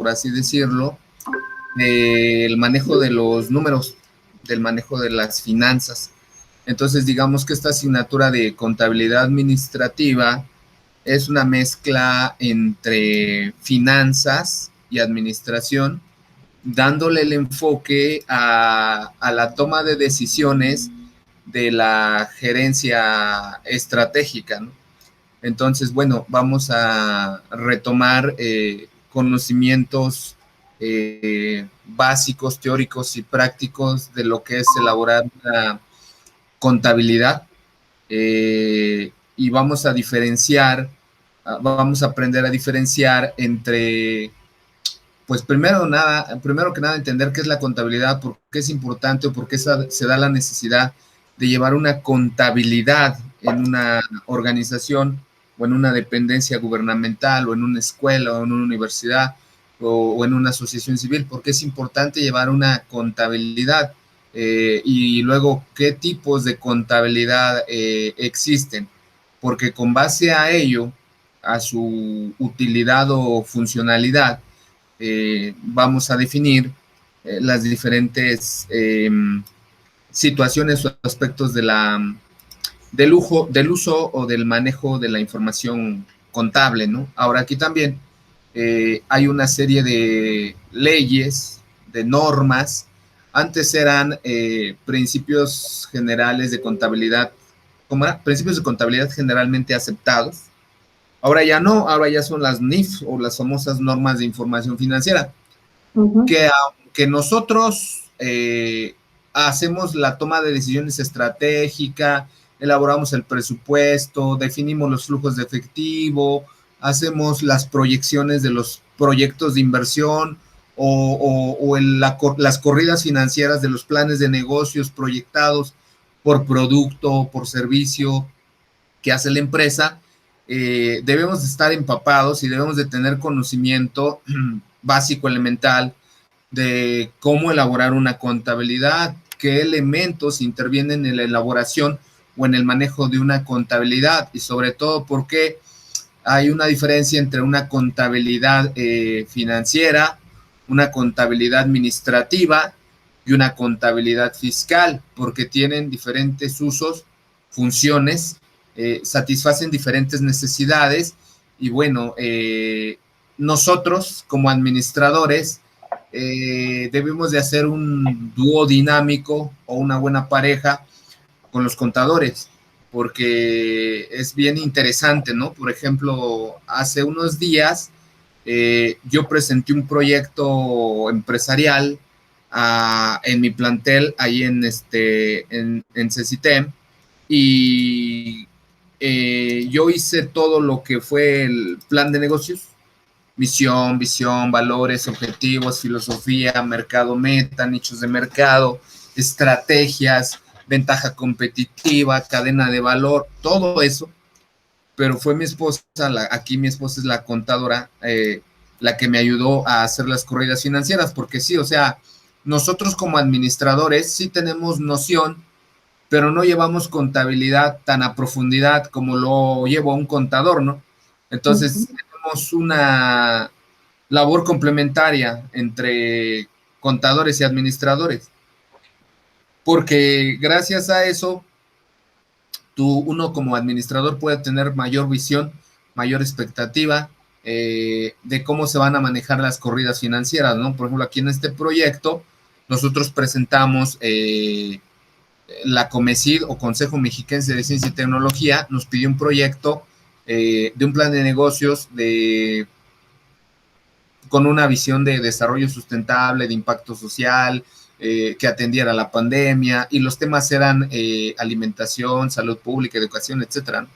por así decirlo, del manejo de los números, del manejo de las finanzas. Entonces, digamos que esta asignatura de contabilidad administrativa es una mezcla entre finanzas y administración, dándole el enfoque a la toma de decisiones de la gerencia estratégica, ¿no? Entonces, bueno, vamos a retomar conocimientos básicos, teóricos y prácticos de lo que es elaborar una contabilidad, y vamos a diferenciar, vamos a aprender a diferenciar entre, pues primero que nada entender qué es la contabilidad, por qué es importante o por qué se da la necesidad de llevar una contabilidad en una organización o en una dependencia gubernamental o en una escuela o en una universidad o en una asociación civil, porque es importante llevar una contabilidad, y luego qué tipos de contabilidad existen, porque con base a ello, a su utilidad o funcionalidad, vamos a definir las diferentes situaciones o aspectos del uso o del manejo de la información contable, ¿no? Ahora aquí también hay una serie de leyes, de normas. Antes eran principios generales de contabilidad, ¿cómo era? Principios de contabilidad generalmente aceptados. Ahora ya no, ahora ya son las NIF o las famosas normas de información financiera, que aunque nosotros hacemos la toma de decisiones estratégica, elaboramos el presupuesto, definimos los flujos de efectivo, hacemos las proyecciones de los proyectos de inversión o las corridas financieras de los planes de negocios proyectados por producto, por servicio que hace la empresa, debemos de estar empapados y debemos de tener conocimiento básico, elemental, de cómo elaborar una contabilidad, qué elementos intervienen en la elaboración o en el manejo de una contabilidad, y sobre todo por qué hay una diferencia entre una contabilidad financiera, una contabilidad administrativa y una contabilidad fiscal, porque tienen diferentes usos, funciones, satisfacen diferentes necesidades, y bueno, nosotros como administradores debemos de hacer un dúo dinámico o una buena pareja con los contadores, porque es bien interesante, ¿no? Por ejemplo, hace unos días yo presenté un proyecto empresarial en mi plantel ahí en CECITEM, y yo hice todo lo que fue el plan de negocios: misión, visión, valores, objetivos, filosofía, mercado meta, nichos de mercado, estrategias, ventaja competitiva, cadena de valor, todo eso. Pero fue mi esposa, aquí mi esposa es la contadora, la que me ayudó a hacer las corridas financieras, porque sí, o sea, nosotros como administradores sí tenemos noción, pero no llevamos contabilidad tan a profundidad como lo lleva un contador, ¿no? Entonces, tenemos una labor complementaria entre contadores y administradores, porque gracias a eso, uno como administrador puede tener mayor visión, mayor expectativa de cómo se van a manejar las corridas financieras, ¿no? Por ejemplo, aquí en este proyecto, nosotros presentamos la COMECID o Consejo Mexiquense de Ciencia y Tecnología, nos pidió un proyecto de un plan de negocios con una visión de desarrollo sustentable, de impacto social, que atendiera la pandemia, y los temas eran alimentación, salud pública, educación, etcétera.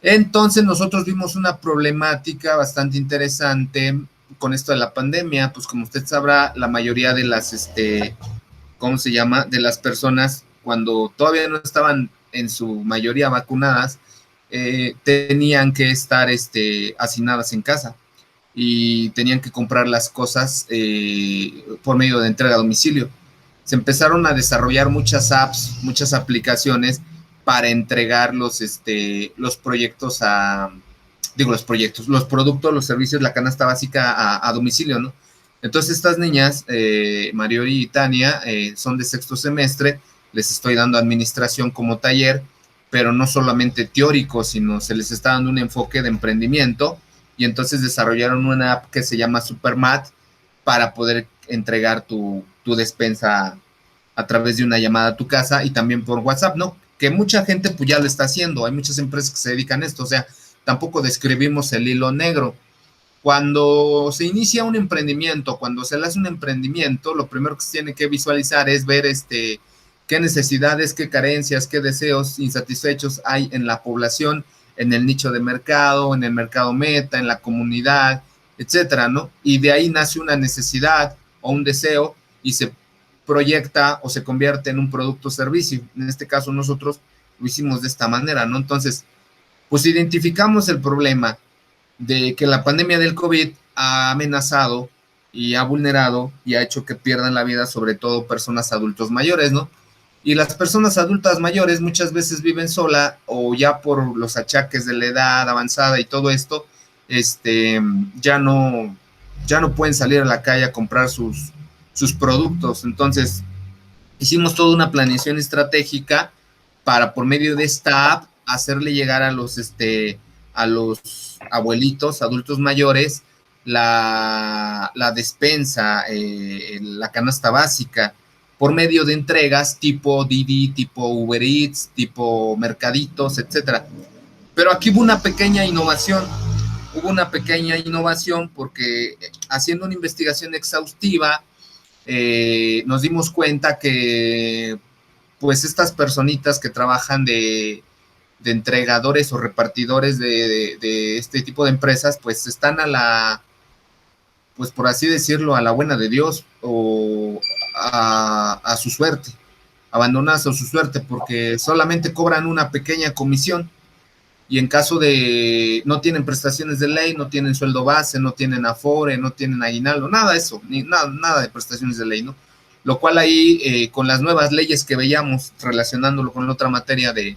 Entonces nosotros vimos una problemática bastante interesante con esto de la pandemia. Pues como usted sabrá, la mayoría de las, ¿cómo se llama?, de las personas, cuando todavía no estaban en su mayoría vacunadas, tenían que estar hacinadas en casa y tenían que comprar las cosas por medio de entrega a domicilio. Se empezaron a desarrollar muchas apps, muchas aplicaciones para entregar los proyectos los proyectos, los productos, los servicios, la canasta básica a domicilio, ¿no? Entonces estas niñas, Mariori y Tania, son de sexto semestre, les estoy dando administración como taller, pero no solamente teórico, sino se les está dando un enfoque de emprendimiento, y entonces desarrollaron una app que se llama Supermat para poder entregar tu despensa a través de una llamada a tu casa y también por WhatsApp, ¿no? Que mucha gente pues ya lo está haciendo, hay muchas empresas que se dedican a esto, o sea, tampoco describimos el hilo negro. Cuando se inicia un emprendimiento, cuando se le hace un emprendimiento, lo primero que se tiene que visualizar es ver qué necesidades, qué carencias, qué deseos insatisfechos hay en la población, en el nicho de mercado, en el mercado meta, en la comunidad, etcétera, ¿no? Y de ahí nace una necesidad o un deseo y se proyecta o se convierte en un producto o servicio. En este caso nosotros lo hicimos de esta manera, ¿no? Entonces, pues identificamos el problema de que la pandemia del COVID ha amenazado y ha vulnerado y ha hecho que pierdan la vida, sobre todo personas adultos mayores, ¿no? Y las personas adultas mayores muchas veces viven sola o ya por los achaques de la edad avanzada y todo esto, ya no pueden salir a la calle a comprar sus productos. Entonces, hicimos toda una planeación estratégica para, por medio de esta app, hacerle llegar a los abuelitos, adultos mayores, la despensa, la canasta básica, por medio de entregas tipo Didi, tipo Uber Eats, tipo Mercaditos, etcétera. Pero aquí hubo una pequeña innovación, porque haciendo una investigación exhaustiva, nos dimos cuenta que pues estas personitas que trabajan de entregadores o repartidores de este tipo de empresas, pues están pues por así decirlo, a la buena de Dios o a su suerte, abandonadas a su suerte, porque solamente cobran una pequeña comisión y en caso de no tienen prestaciones de ley, no tienen sueldo base, no tienen afore, no tienen aguinaldo, nada de eso, nada de prestaciones de ley, ¿no? Lo cual ahí, con las nuevas leyes que veíamos, relacionándolo con la otra materia de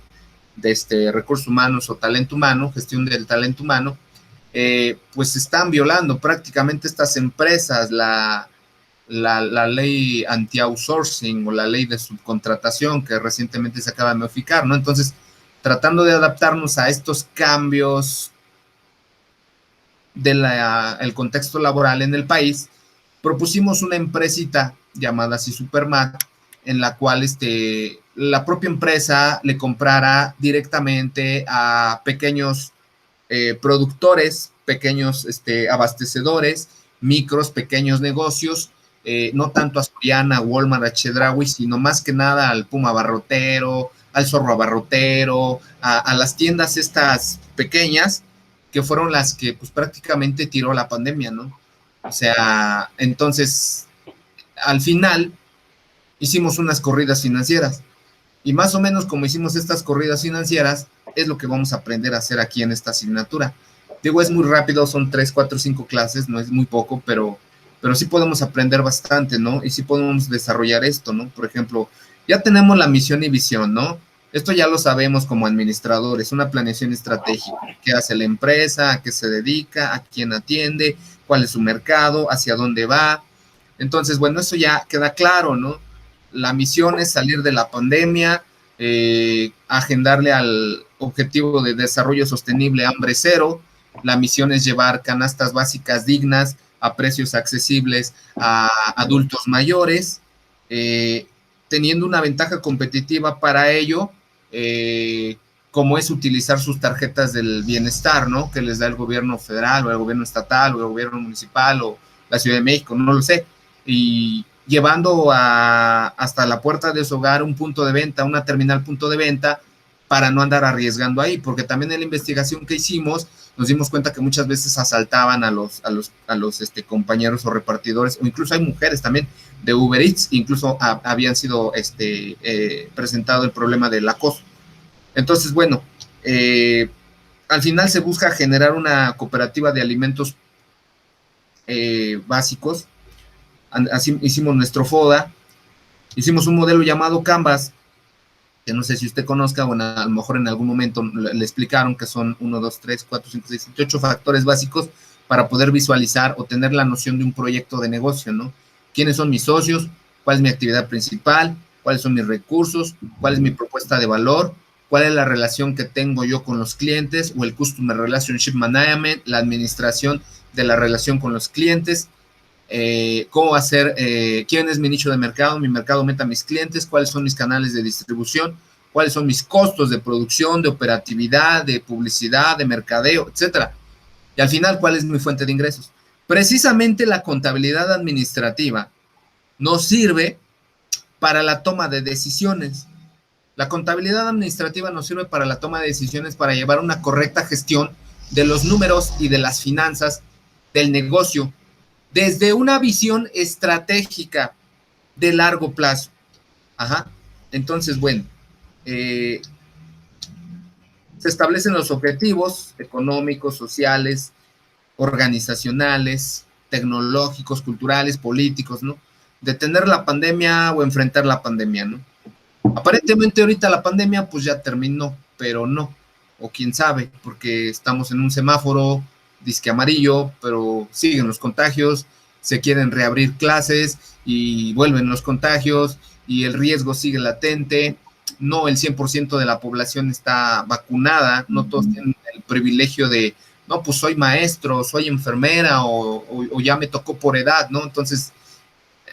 recursos humanos o talento humano, gestión del talento humano, pues están violando prácticamente estas empresas la ley anti-outsourcing o la ley de subcontratación que recientemente se acaba de modificar, ¿no? Entonces, tratando de adaptarnos a estos cambios del contexto laboral en el país, propusimos una empresita llamada así Supermat, en la cual la propia empresa le comprara directamente a pequeños productores, pequeños abastecedores, micros, pequeños negocios, no tanto a Soriana, Walmart, a Chedraui, sino más que nada al Puma abarrotero, al Zorro abarrotero, a las tiendas estas pequeñas, que fueron las que pues prácticamente tiró la pandemia, ¿no? O sea, entonces, al final, hicimos unas corridas financieras, y más o menos como hicimos estas corridas financieras, es lo que vamos a aprender a hacer aquí en esta asignatura. Digo, es muy rápido, son 3, 4, 5 clases, no es muy poco, pero sí podemos aprender bastante, ¿no? Y sí podemos desarrollar esto, ¿no? Por ejemplo, ya tenemos la misión y visión, ¿no? Esto ya lo sabemos como administradores, una planeación estratégica. ¿Qué hace la empresa? ¿A qué se dedica? ¿A quién atiende? ¿Cuál es su mercado? ¿Hacia dónde va? Entonces, bueno, eso ya queda claro, ¿no? La misión es salir de la pandemia, agendarle al objetivo de desarrollo sostenible hambre cero. La misión es llevar canastas básicas dignas a precios accesibles a adultos mayores, teniendo una ventaja competitiva para ello, como es utilizar sus tarjetas del bienestar, ¿no? Que les da el gobierno federal o el gobierno estatal o el gobierno municipal o la Ciudad de México, no lo sé. Y llevando hasta la puerta de su hogar un punto de venta, una terminal punto de venta, para no andar arriesgando ahí, porque también en la investigación que hicimos nos dimos cuenta que muchas veces asaltaban a los compañeros o repartidores, o incluso hay mujeres también de Uber Eats, incluso habían sido presentado el problema del acoso. Entonces, bueno, al final se busca generar una cooperativa de alimentos básicos. Así hicimos nuestro FODA, hicimos un modelo llamado Canvas, que no sé si usted conozca, o a lo mejor en algún momento le explicaron que son 1, 2, 3, 4, 5, 6, 7, 8 factores básicos para poder visualizar o tener la noción de un proyecto de negocio, ¿no? ¿Quiénes son mis socios? ¿Cuál es mi actividad principal? ¿Cuáles son mis recursos? ¿Cuál es mi propuesta de valor? ¿Cuál es la relación que tengo yo con los clientes? O el Customer Relationship Management, la administración de la relación con los clientes. ¿Cómo va a ser? ¿Quién es mi nicho de mercado? Mi mercado meta, mis clientes. ¿Cuáles son mis canales de distribución? ¿Cuáles son mis costos de producción, de operatividad, de publicidad, de mercadeo, etcétera? Y al final, ¿cuál es mi fuente de ingresos? Precisamente la contabilidad administrativa nos sirve para la toma de decisiones. La contabilidad administrativa nos sirve para la toma de decisiones, para llevar una correcta gestión de los números y de las finanzas del negocio, desde una visión estratégica de largo plazo. Ajá. Entonces, bueno, se establecen los objetivos económicos, sociales, organizacionales, tecnológicos, culturales, políticos, ¿no? Detener la pandemia o enfrentar la pandemia, ¿no? Aparentemente ahorita la pandemia pues ya terminó, pero no, o quién sabe, porque estamos en un semáforo disque amarillo, pero siguen los contagios, se quieren reabrir clases y vuelven los contagios y el riesgo sigue latente. No el 100% de la población está vacunada, no todos tienen el privilegio de, no, pues soy maestro, soy enfermera o ya me tocó por edad, ¿no? Entonces,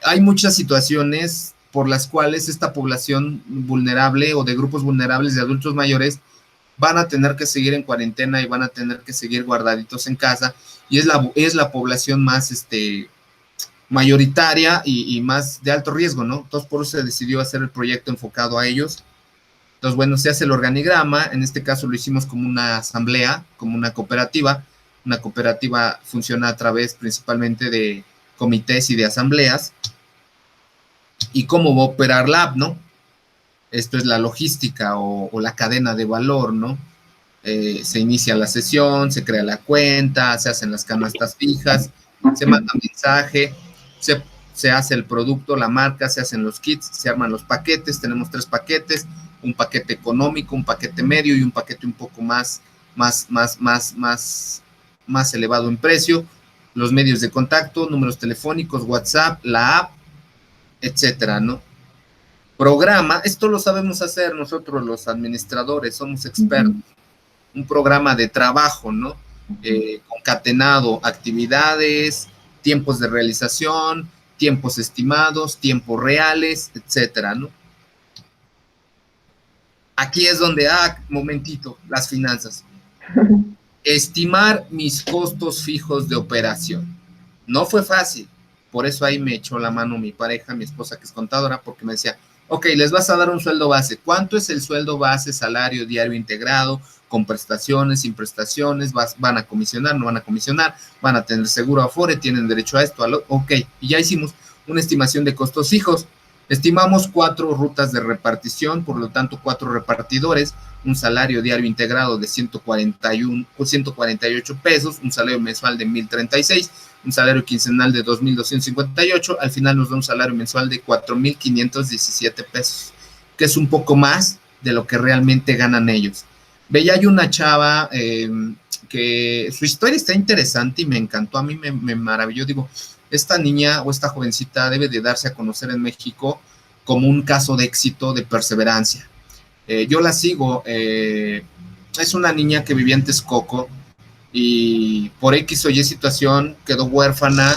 hay muchas situaciones por las cuales esta población vulnerable o de grupos vulnerables de adultos mayores van a tener que seguir en cuarentena y van a tener que seguir guardaditos en casa, y es la población más mayoritaria y más de alto riesgo, ¿no? Entonces, por eso se decidió hacer el proyecto enfocado a ellos. Entonces, bueno, se hace el organigrama, en este caso lo hicimos como una asamblea, como una cooperativa. Una cooperativa funciona a través principalmente de comités y de asambleas. ¿Y cómo va a operar la app, no? Esto es la logística o la cadena de valor, ¿no? Se inicia la sesión, se crea la cuenta, se hacen las canastas fijas, se manda mensaje, se hace el producto, la marca, se hacen los kits, se arman los paquetes. Tenemos 3 paquetes, un paquete económico, un paquete medio y un paquete un poco más elevado en precio. Los medios de contacto, números telefónicos, WhatsApp, la app, etcétera, ¿no? Programa, esto lo sabemos hacer nosotros los administradores, somos expertos. Un programa de trabajo, ¿no? Concatenado, actividades, tiempos de realización, tiempos estimados, tiempos reales, etcétera, ¿no? Aquí es donde, momentito, las finanzas. Estimar mis costos fijos de operación. No fue fácil, por eso ahí me echó la mano mi pareja, mi esposa que es contadora, porque me decía, ok, les vas a dar un sueldo base. ¿Cuánto es el sueldo base, salario diario integrado, con prestaciones, sin prestaciones? ¿Van a comisionar, no van a comisionar? ¿Van a tener seguro Afore? ¿Tienen derecho a esto? Ok, y ya hicimos una estimación de costos fijos. Estimamos 4 rutas de repartición, por lo tanto 4 repartidores, un salario diario integrado de 148 pesos, un salario mensual de 1,036, un salario quincenal de 2,258, al final nos da un salario mensual de 4,517 pesos, que es un poco más de lo que realmente ganan ellos. Veía yo una chava que su historia está interesante y me encantó, a mí me maravilló, digo, esta niña o esta jovencita debe de darse a conocer en México como un caso de éxito, de perseverancia. Yo la sigo, es una niña que vivía en Texcoco y por X o Y situación quedó huérfana.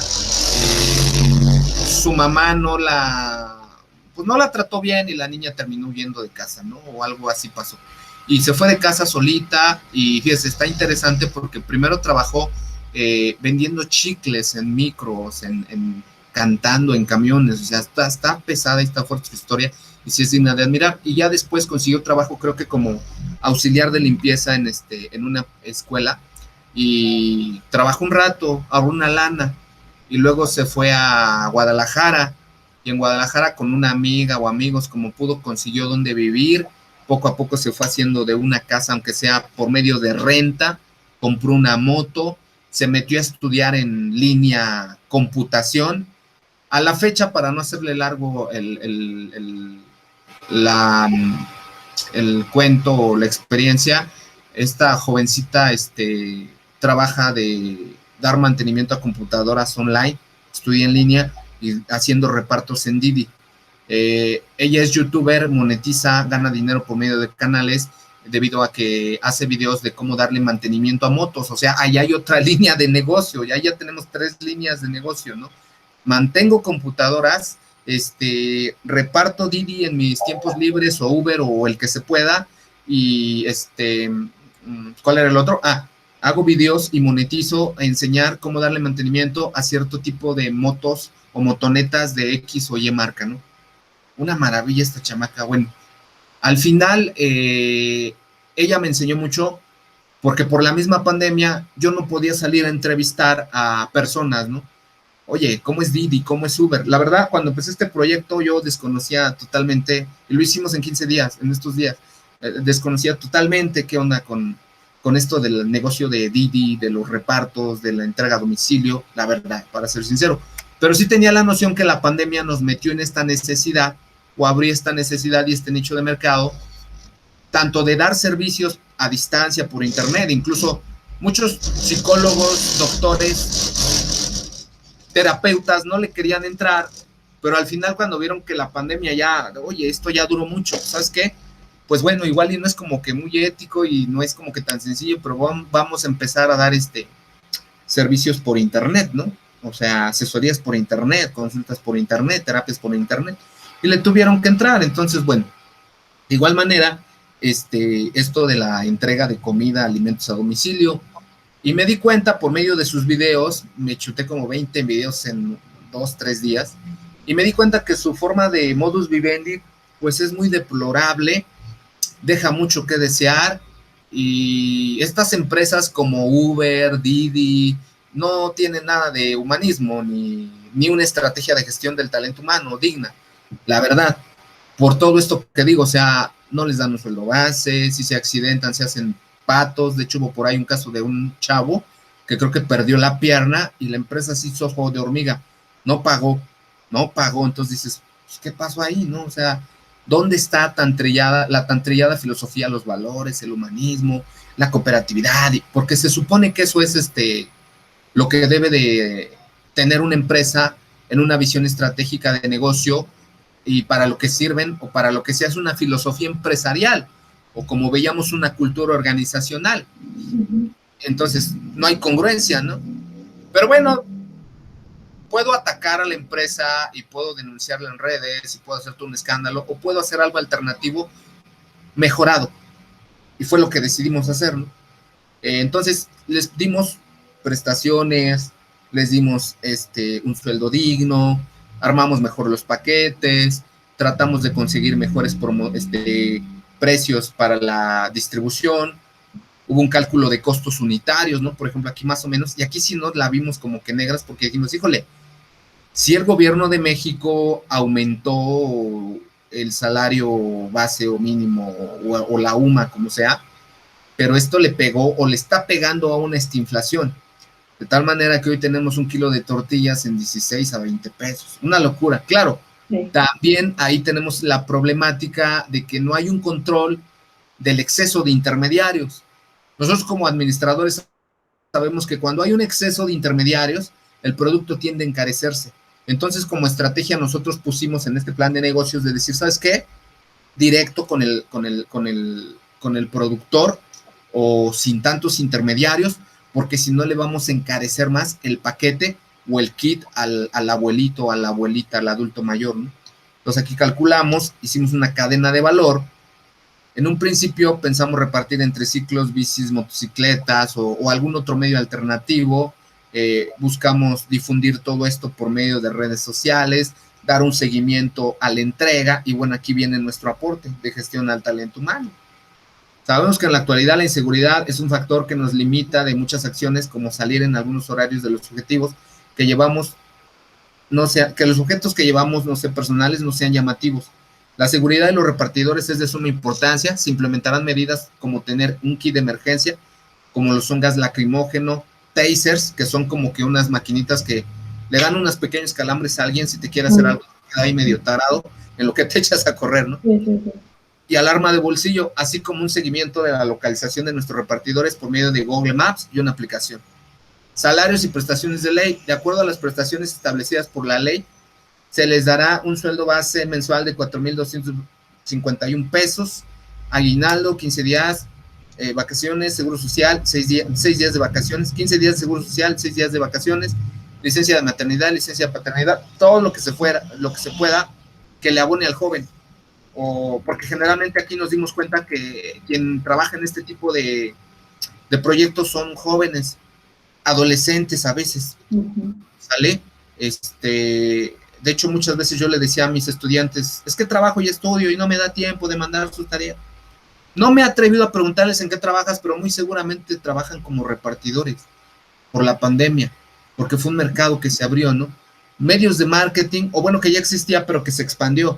Su mamá no la trató bien y la niña terminó huyendo de casa, ¿no? O algo así pasó. Y se fue de casa solita y fíjese, está interesante porque primero trabajó vendiendo chicles en micros, cantando en camiones, o sea, está pesada y está fuerte su historia y sí es digna de admirar. Y ya después consiguió trabajo, creo que como auxiliar de limpieza en una escuela, y trabajó un rato, ahorró una lana y luego se fue a Guadalajara, y en Guadalajara con una amiga o amigos como pudo consiguió donde vivir. Poco a poco se fue haciendo de una casa, aunque sea por medio de renta, compró una moto, se metió a estudiar en línea computación. A la fecha, para no hacerle largo el cuento o la experiencia. Esta jovencita trabaja de dar mantenimiento a computadoras online, estudia en línea y haciendo repartos en Didi. Ella es youtuber, monetiza, gana dinero por medio de canales debido a que hace videos de cómo darle mantenimiento a motos. O sea, ahí hay otra línea de negocio, ya tenemos 3 líneas de negocio, ¿no? Mantengo computadoras, reparto Didi en mis tiempos libres o Uber o el que se pueda y ¿cuál era el otro? Hago videos y monetizo a enseñar cómo darle mantenimiento a cierto tipo de motos o motonetas de X o Y marca, ¿no? Una maravilla esta chamaca. Bueno, al final ella me enseñó mucho porque por la misma pandemia yo no podía salir a entrevistar a personas, ¿no? Oye, ¿cómo es Didi? ¿Cómo es Uber? La verdad, cuando empecé este proyecto yo desconocía totalmente, y lo hicimos en 15 días, en estos días, desconocía totalmente qué onda con esto del negocio de Didi, de los repartos, de la entrega a domicilio, la verdad, para ser sincero. Pero sí tenía la noción que la pandemia nos metió en esta necesidad, o abrió esta necesidad y este nicho de mercado, tanto de dar servicios a distancia por internet, incluso muchos psicólogos, doctores, terapeutas no le querían entrar, pero al final cuando vieron que la pandemia ya, oye, esto ya duró mucho, ¿sabes qué? Pues bueno, igual y no es como que muy ético y no es como que tan sencillo, pero vamos a empezar a dar servicios por internet, ¿no? O sea, asesorías por internet, consultas por internet, terapias por internet, y le tuvieron que entrar. Entonces, bueno, de igual manera, esto de la entrega de comida, alimentos a domicilio, y me di cuenta por medio de sus videos, me chuté como 20 videos en 2, 3 días, y me di cuenta que su forma de modus vivendi, pues es muy deplorable, deja mucho que desear, y estas empresas como Uber, Didi, no tienen nada de humanismo, ni una estrategia de gestión del talento humano digna, la verdad, por todo esto que digo, o sea, no les dan un sueldo base, si se accidentan, se hacen patos. De hecho, hubo por ahí un caso de un chavo que creo que perdió la pierna y la empresa se hizo ojo de hormiga, no pagó, entonces dices, pues, ¿qué pasó ahí, no? O sea, ¿dónde está la tan trillada filosofía, los valores, el humanismo, la cooperatividad? Porque se supone que eso es lo que debe de tener una empresa en una visión estratégica de negocio, y para lo que sirven o para lo que se hace una filosofía empresarial o como veíamos una cultura organizacional. Entonces no hay congruencia, ¿no? Pero bueno, puedo atacar a la empresa y puedo denunciarla en redes y puedo hacer todo un escándalo, o puedo hacer algo alternativo mejorado, y fue lo que decidimos hacer, ¿no? Entonces les dimos prestaciones, les dimos un sueldo digno, armamos mejor los paquetes, tratamos de conseguir mejores precios para la distribución, hubo un cálculo de costos unitarios, ¿no? Por ejemplo, aquí más o menos, y aquí sí nos la vimos como que negras porque dijimos, híjole, si el gobierno de México aumentó el salario base o mínimo o la UMA, como sea, pero esto le pegó o le está pegando a una inflación, de tal manera que hoy tenemos un kilo de tortillas en 16 a 20 pesos, una locura, claro. Sí. También ahí tenemos la problemática de que no hay un control del exceso de intermediarios. Nosotros como administradores sabemos que cuando hay un exceso de intermediarios, el producto tiende a encarecerse. Entonces, como estrategia, nosotros pusimos en este plan de negocios de decir, ¿sabes qué? Directo con el productor, o sin tantos intermediarios, porque si no le vamos a encarecer más el paquete o el kit al abuelito, a la abuelita, al adulto mayor, ¿no? Entonces aquí calculamos, hicimos una cadena de valor. En un principio pensamos repartir entre ciclos, bicis, motocicletas o algún otro medio alternativo. Buscamos difundir todo esto por medio de redes sociales, dar un seguimiento a la entrega, y bueno, aquí viene nuestro aporte de gestión al talento humano. Sabemos que en la actualidad la inseguridad es un factor que nos limita de muchas acciones, como salir en algunos horarios de los objetivos que llevamos, que los objetos que llevamos, personales, no sean llamativos. La seguridad de los repartidores es de suma importancia. Se implementarán medidas como tener un kit de emergencia, como lo son gas lacrimógeno, tasers, que son como que unas maquinitas que le dan unos pequeños calambres a alguien si te quiere hacer algo, ahí medio tarado, en lo que te echas a correr, ¿no? Sí. y alarma de bolsillo, así como un seguimiento de la localización de nuestros repartidores por medio de Google Maps y una aplicación. Salarios y prestaciones de ley. De acuerdo a las prestaciones establecidas por la ley, se les dará un sueldo base mensual de 4,251 pesos, aguinaldo, 15 días, vacaciones, seguro social, 6 días de vacaciones, 15 días de seguro social, 6 días de vacaciones, licencia de maternidad, licencia de paternidad, todo lo que se pueda que le abone al joven. O porque generalmente aquí nos dimos cuenta que quien trabaja en este tipo de proyectos son jóvenes, adolescentes a veces, ¿sale? De hecho, muchas veces yo le decía a mis estudiantes, es que trabajo y estudio y no me da tiempo de mandar su tarea. No me he atrevido a preguntarles en qué trabajas, pero muy seguramente trabajan como repartidores por la pandemia, porque fue un mercado que se abrió, ¿no? Medios de marketing, o bueno, que ya existía, pero que se expandió.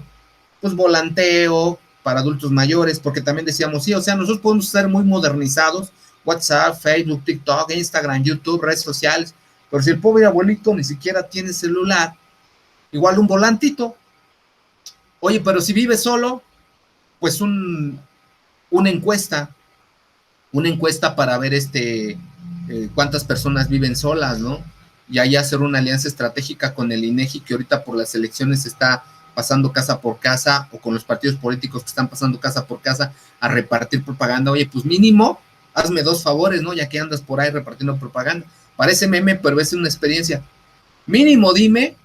Pues volanteo para adultos mayores, porque también decíamos, sí, o sea, nosotros podemos ser muy modernizados, WhatsApp, Facebook, TikTok, Instagram, YouTube, redes sociales, pero si el pobre abuelito ni siquiera tiene celular, igual un volantito. Oye, pero si vive solo, pues una encuesta para ver cuántas personas viven solas, ¿no? Y ahí hacer una alianza estratégica con el INEGI, que ahorita por las elecciones está pasando casa por casa, o con los partidos políticos que están pasando casa por casa a repartir propaganda. Oye, pues mínimo, hazme 2 favores, ¿no? Ya que andas por ahí repartiendo propaganda. Parece meme, pero es una experiencia. Mínimo dime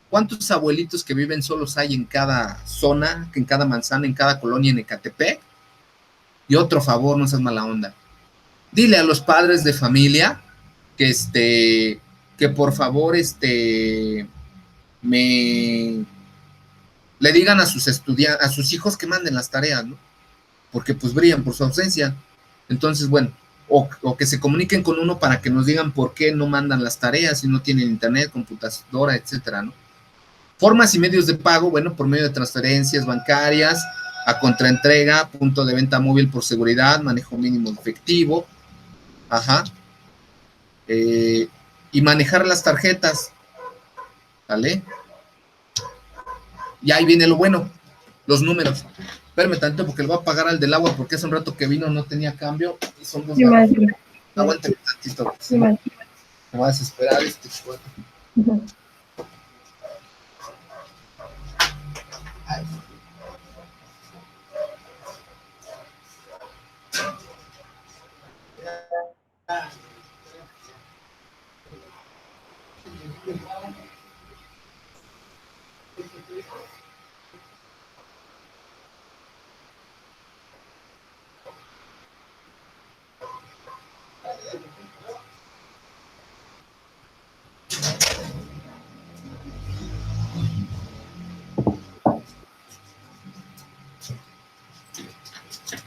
cuántos abuelitos que viven solos hay en cada zona, en cada manzana, en cada colonia en Ecatepec. Y otro favor, no seas mala onda. Dile a los padres de familia que por favor le digan a sus hijos que manden las tareas, ¿no? Porque pues brillan por su ausencia. Entonces, bueno, o que se comuniquen con uno para que nos digan por qué no mandan las tareas si no tienen internet, computadora, etcétera, ¿no? Formas y medios de pago, bueno, por medio de transferencias bancarias, a contraentrega, punto de venta móvil por seguridad, manejo mínimo de efectivo, y manejar las tarjetas, ¿vale? Y ahí viene lo bueno, los números. Espérame tanto porque le voy a pagar al del agua, porque hace un rato que vino no tenía cambio y son 2 garrafas. Aguántame tantito, ¿sí? Me voy a desesperar Ay.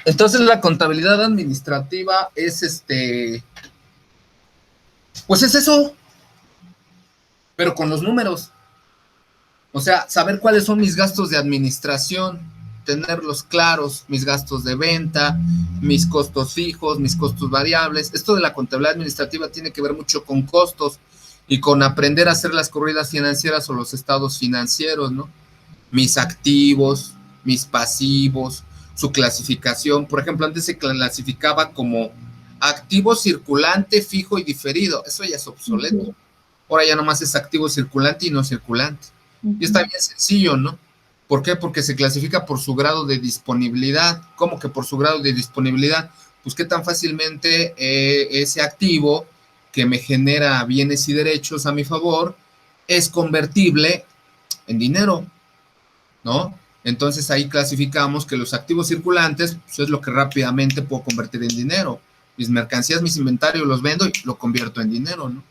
Entonces la contabilidad administrativa es pues es eso, pero con los números. O sea, saber cuáles son mis gastos de administración, tenerlos claros, mis gastos de venta, mis costos fijos, mis costos variables. Esto de la contabilidad administrativa tiene que ver mucho con costos y con aprender a hacer las corridas financieras o los estados financieros, ¿no? Mis activos, mis pasivos, su clasificación. Por ejemplo, antes se clasificaba como activo circulante, fijo y diferido. Eso ya es obsoleto. Ahora ya nomás es activo circulante y no circulante. Y está bien sencillo, ¿no? ¿Por qué? Porque se clasifica por su grado de disponibilidad. ¿Cómo que por su grado de disponibilidad? Pues qué tan fácilmente ese activo que me genera bienes y derechos a mi favor es convertible en dinero, ¿no? Entonces ahí clasificamos que los activos circulantes pues es lo que rápidamente puedo convertir en dinero. Mis mercancías, mis inventarios los vendo y lo convierto en dinero, ¿no?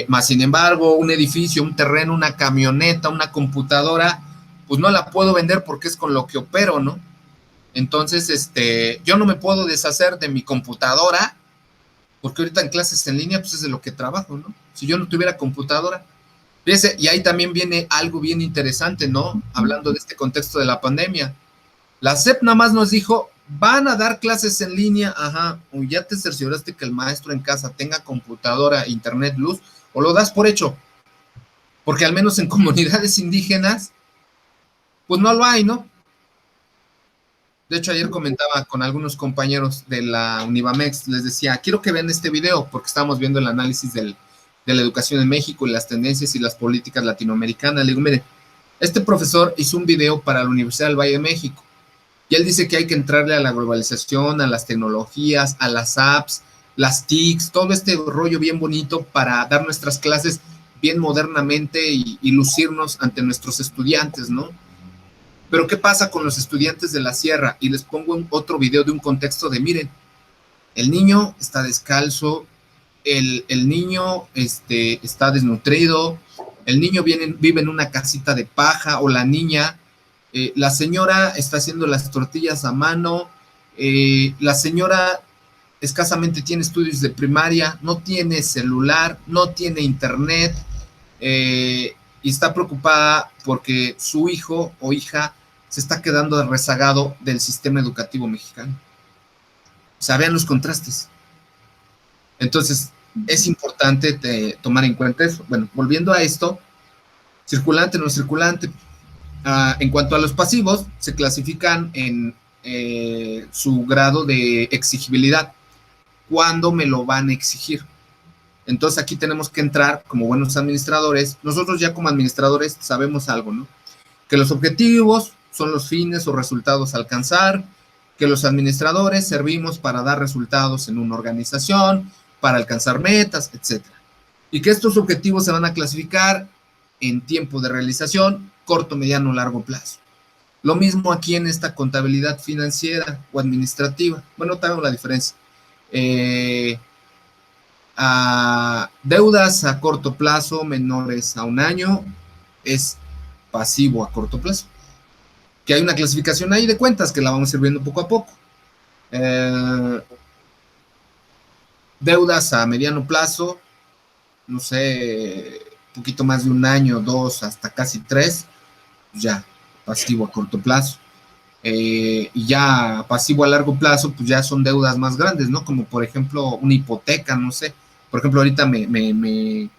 Más sin embargo, un edificio, un terreno, una camioneta, una computadora, pues no la puedo vender porque es con lo que opero, ¿no? Entonces, yo no me puedo deshacer de mi computadora, porque ahorita en clases en línea, pues es de lo que trabajo, ¿no? Si yo no tuviera computadora. Fíjese, y ahí también viene algo bien interesante, ¿no? Hablando de este contexto de la pandemia. La SEP nada más nos dijo, van a dar clases en línea, o ya te cercioraste que el maestro en casa tenga computadora, internet, luz, o lo das por hecho, porque al menos en comunidades indígenas, pues no lo hay, ¿no? De hecho, ayer comentaba con algunos compañeros de la Univamex, les decía, quiero que vean este video, porque estamos viendo el análisis de la educación en México y las tendencias y las políticas latinoamericanas. Le digo, mire, este profesor hizo un video para la Universidad del Valle de México, y él dice que hay que entrarle a la globalización, a las tecnologías, a las apps, las TICs, todo este rollo bien bonito para dar nuestras clases bien modernamente y lucirnos ante nuestros estudiantes, ¿no? Pero ¿qué pasa con los estudiantes de la sierra? Y les pongo otro video de un contexto de, miren, el niño está descalzo, el niño está desnutrido, el niño vive en una casita de paja, o la niña, la señora está haciendo las tortillas a mano, la señora escasamente tiene estudios de primaria, no tiene celular, no tiene internet, y está preocupada porque su hijo o hija se está quedando rezagado del sistema educativo mexicano. O sea, vean los contrastes. Entonces, es importante tomar en cuenta eso. Bueno, volviendo a esto, circulante, no circulante. En cuanto a los pasivos, se clasifican en su grado de exigibilidad. ¿Cuándo me lo van a exigir? Entonces aquí tenemos que entrar como buenos administradores. Nosotros ya como administradores sabemos algo, ¿no? Que los objetivos son los fines o resultados a alcanzar, que los administradores servimos para dar resultados en una organización, para alcanzar metas, etc. Y que estos objetivos se van a clasificar en tiempo de realización, corto, mediano, largo plazo. Lo mismo aquí en esta contabilidad financiera o administrativa. Bueno, tengo la diferencia. Deudas a corto plazo menores a un año es pasivo a corto plazo. Que hay una clasificación ahí de cuentas que la vamos a ir viendo poco a poco. Deudas a mediano plazo, no sé, poquito más de un año, 2, hasta casi 3, pues ya, pasivo a corto plazo. Y ya pasivo a largo plazo, pues ya son deudas más grandes, ¿no? Como por ejemplo una hipoteca, no sé. Por ejemplo, ahorita me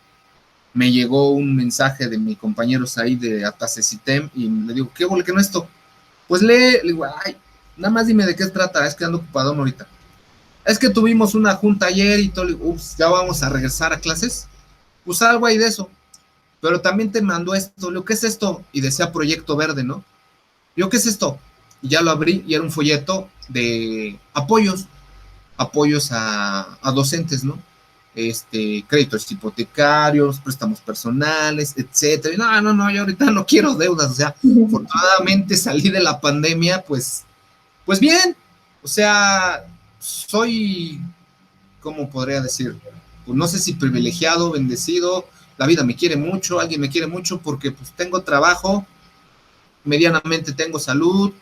llegó un mensaje de mis compañeros ahí de Atacecitem y le digo, ¿qué huele que no esto? Pues le digo, ay, nada más dime de qué se trata, es que ando ocupado ahorita. Es que tuvimos una junta ayer y todo, ups, ya vamos a regresar a clases. Pues algo hay de eso. Pero también te mandó esto, le digo, ¿qué es esto? Y decía Proyecto Verde, ¿no? Yo, ¿qué es esto? Y ya lo abrí y era un folleto de apoyos a docentes, ¿no? Créditos hipotecarios, préstamos personales, etcétera. Y no, yo ahorita no quiero deudas, o sea, afortunadamente salí de la pandemia, pues bien, o sea, soy, ¿cómo podría decir? Pues no sé si privilegiado, bendecido, la vida me quiere mucho, alguien me quiere mucho porque pues tengo trabajo, medianamente tengo salud,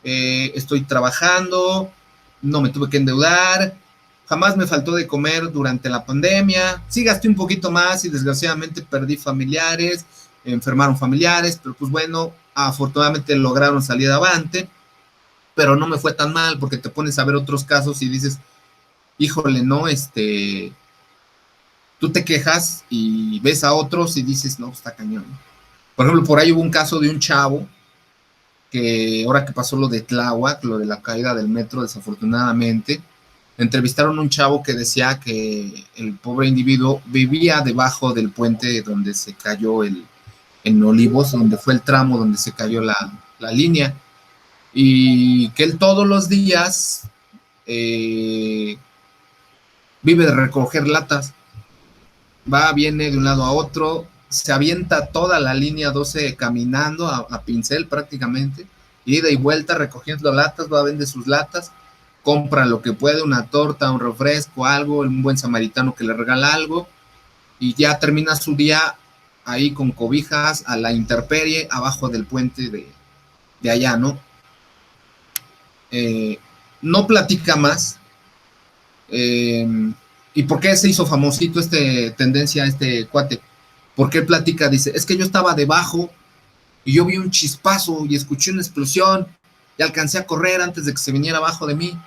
estoy trabajando, no me tuve que endeudar, jamás me faltó de comer durante la pandemia, sí gasté un poquito más y desgraciadamente perdí familiares, enfermaron familiares, pero pues bueno, afortunadamente lograron salir avante, pero no me fue tan mal porque te pones a ver otros casos y dices, híjole, no, tú te quejas y ves a otros y dices, no, está cañón. Por ejemplo, por ahí hubo un caso de un chavo que ahora que pasó lo de Tláhuac, lo de la caída del metro, desafortunadamente, entrevistaron a un chavo que decía que el pobre individuo vivía debajo del puente donde se cayó en Olivos, donde fue el tramo donde se cayó la línea, y que él todos los días vive de recoger latas, va, viene de un lado a otro, se avienta toda la línea 12 caminando a pincel prácticamente, ida y vuelta recogiendo latas, va a vender sus latas, compra lo que puede, una torta, un refresco, algo, un buen samaritano que le regala algo, y ya termina su día ahí con cobijas a la intemperie abajo del puente de allá, ¿no? No platica más. ¿Y por qué se hizo famosito tendencia a este cuate? Porque él platica, dice, es que yo estaba debajo y yo vi un chispazo y escuché una explosión y alcancé a correr antes de que se viniera abajo de mí.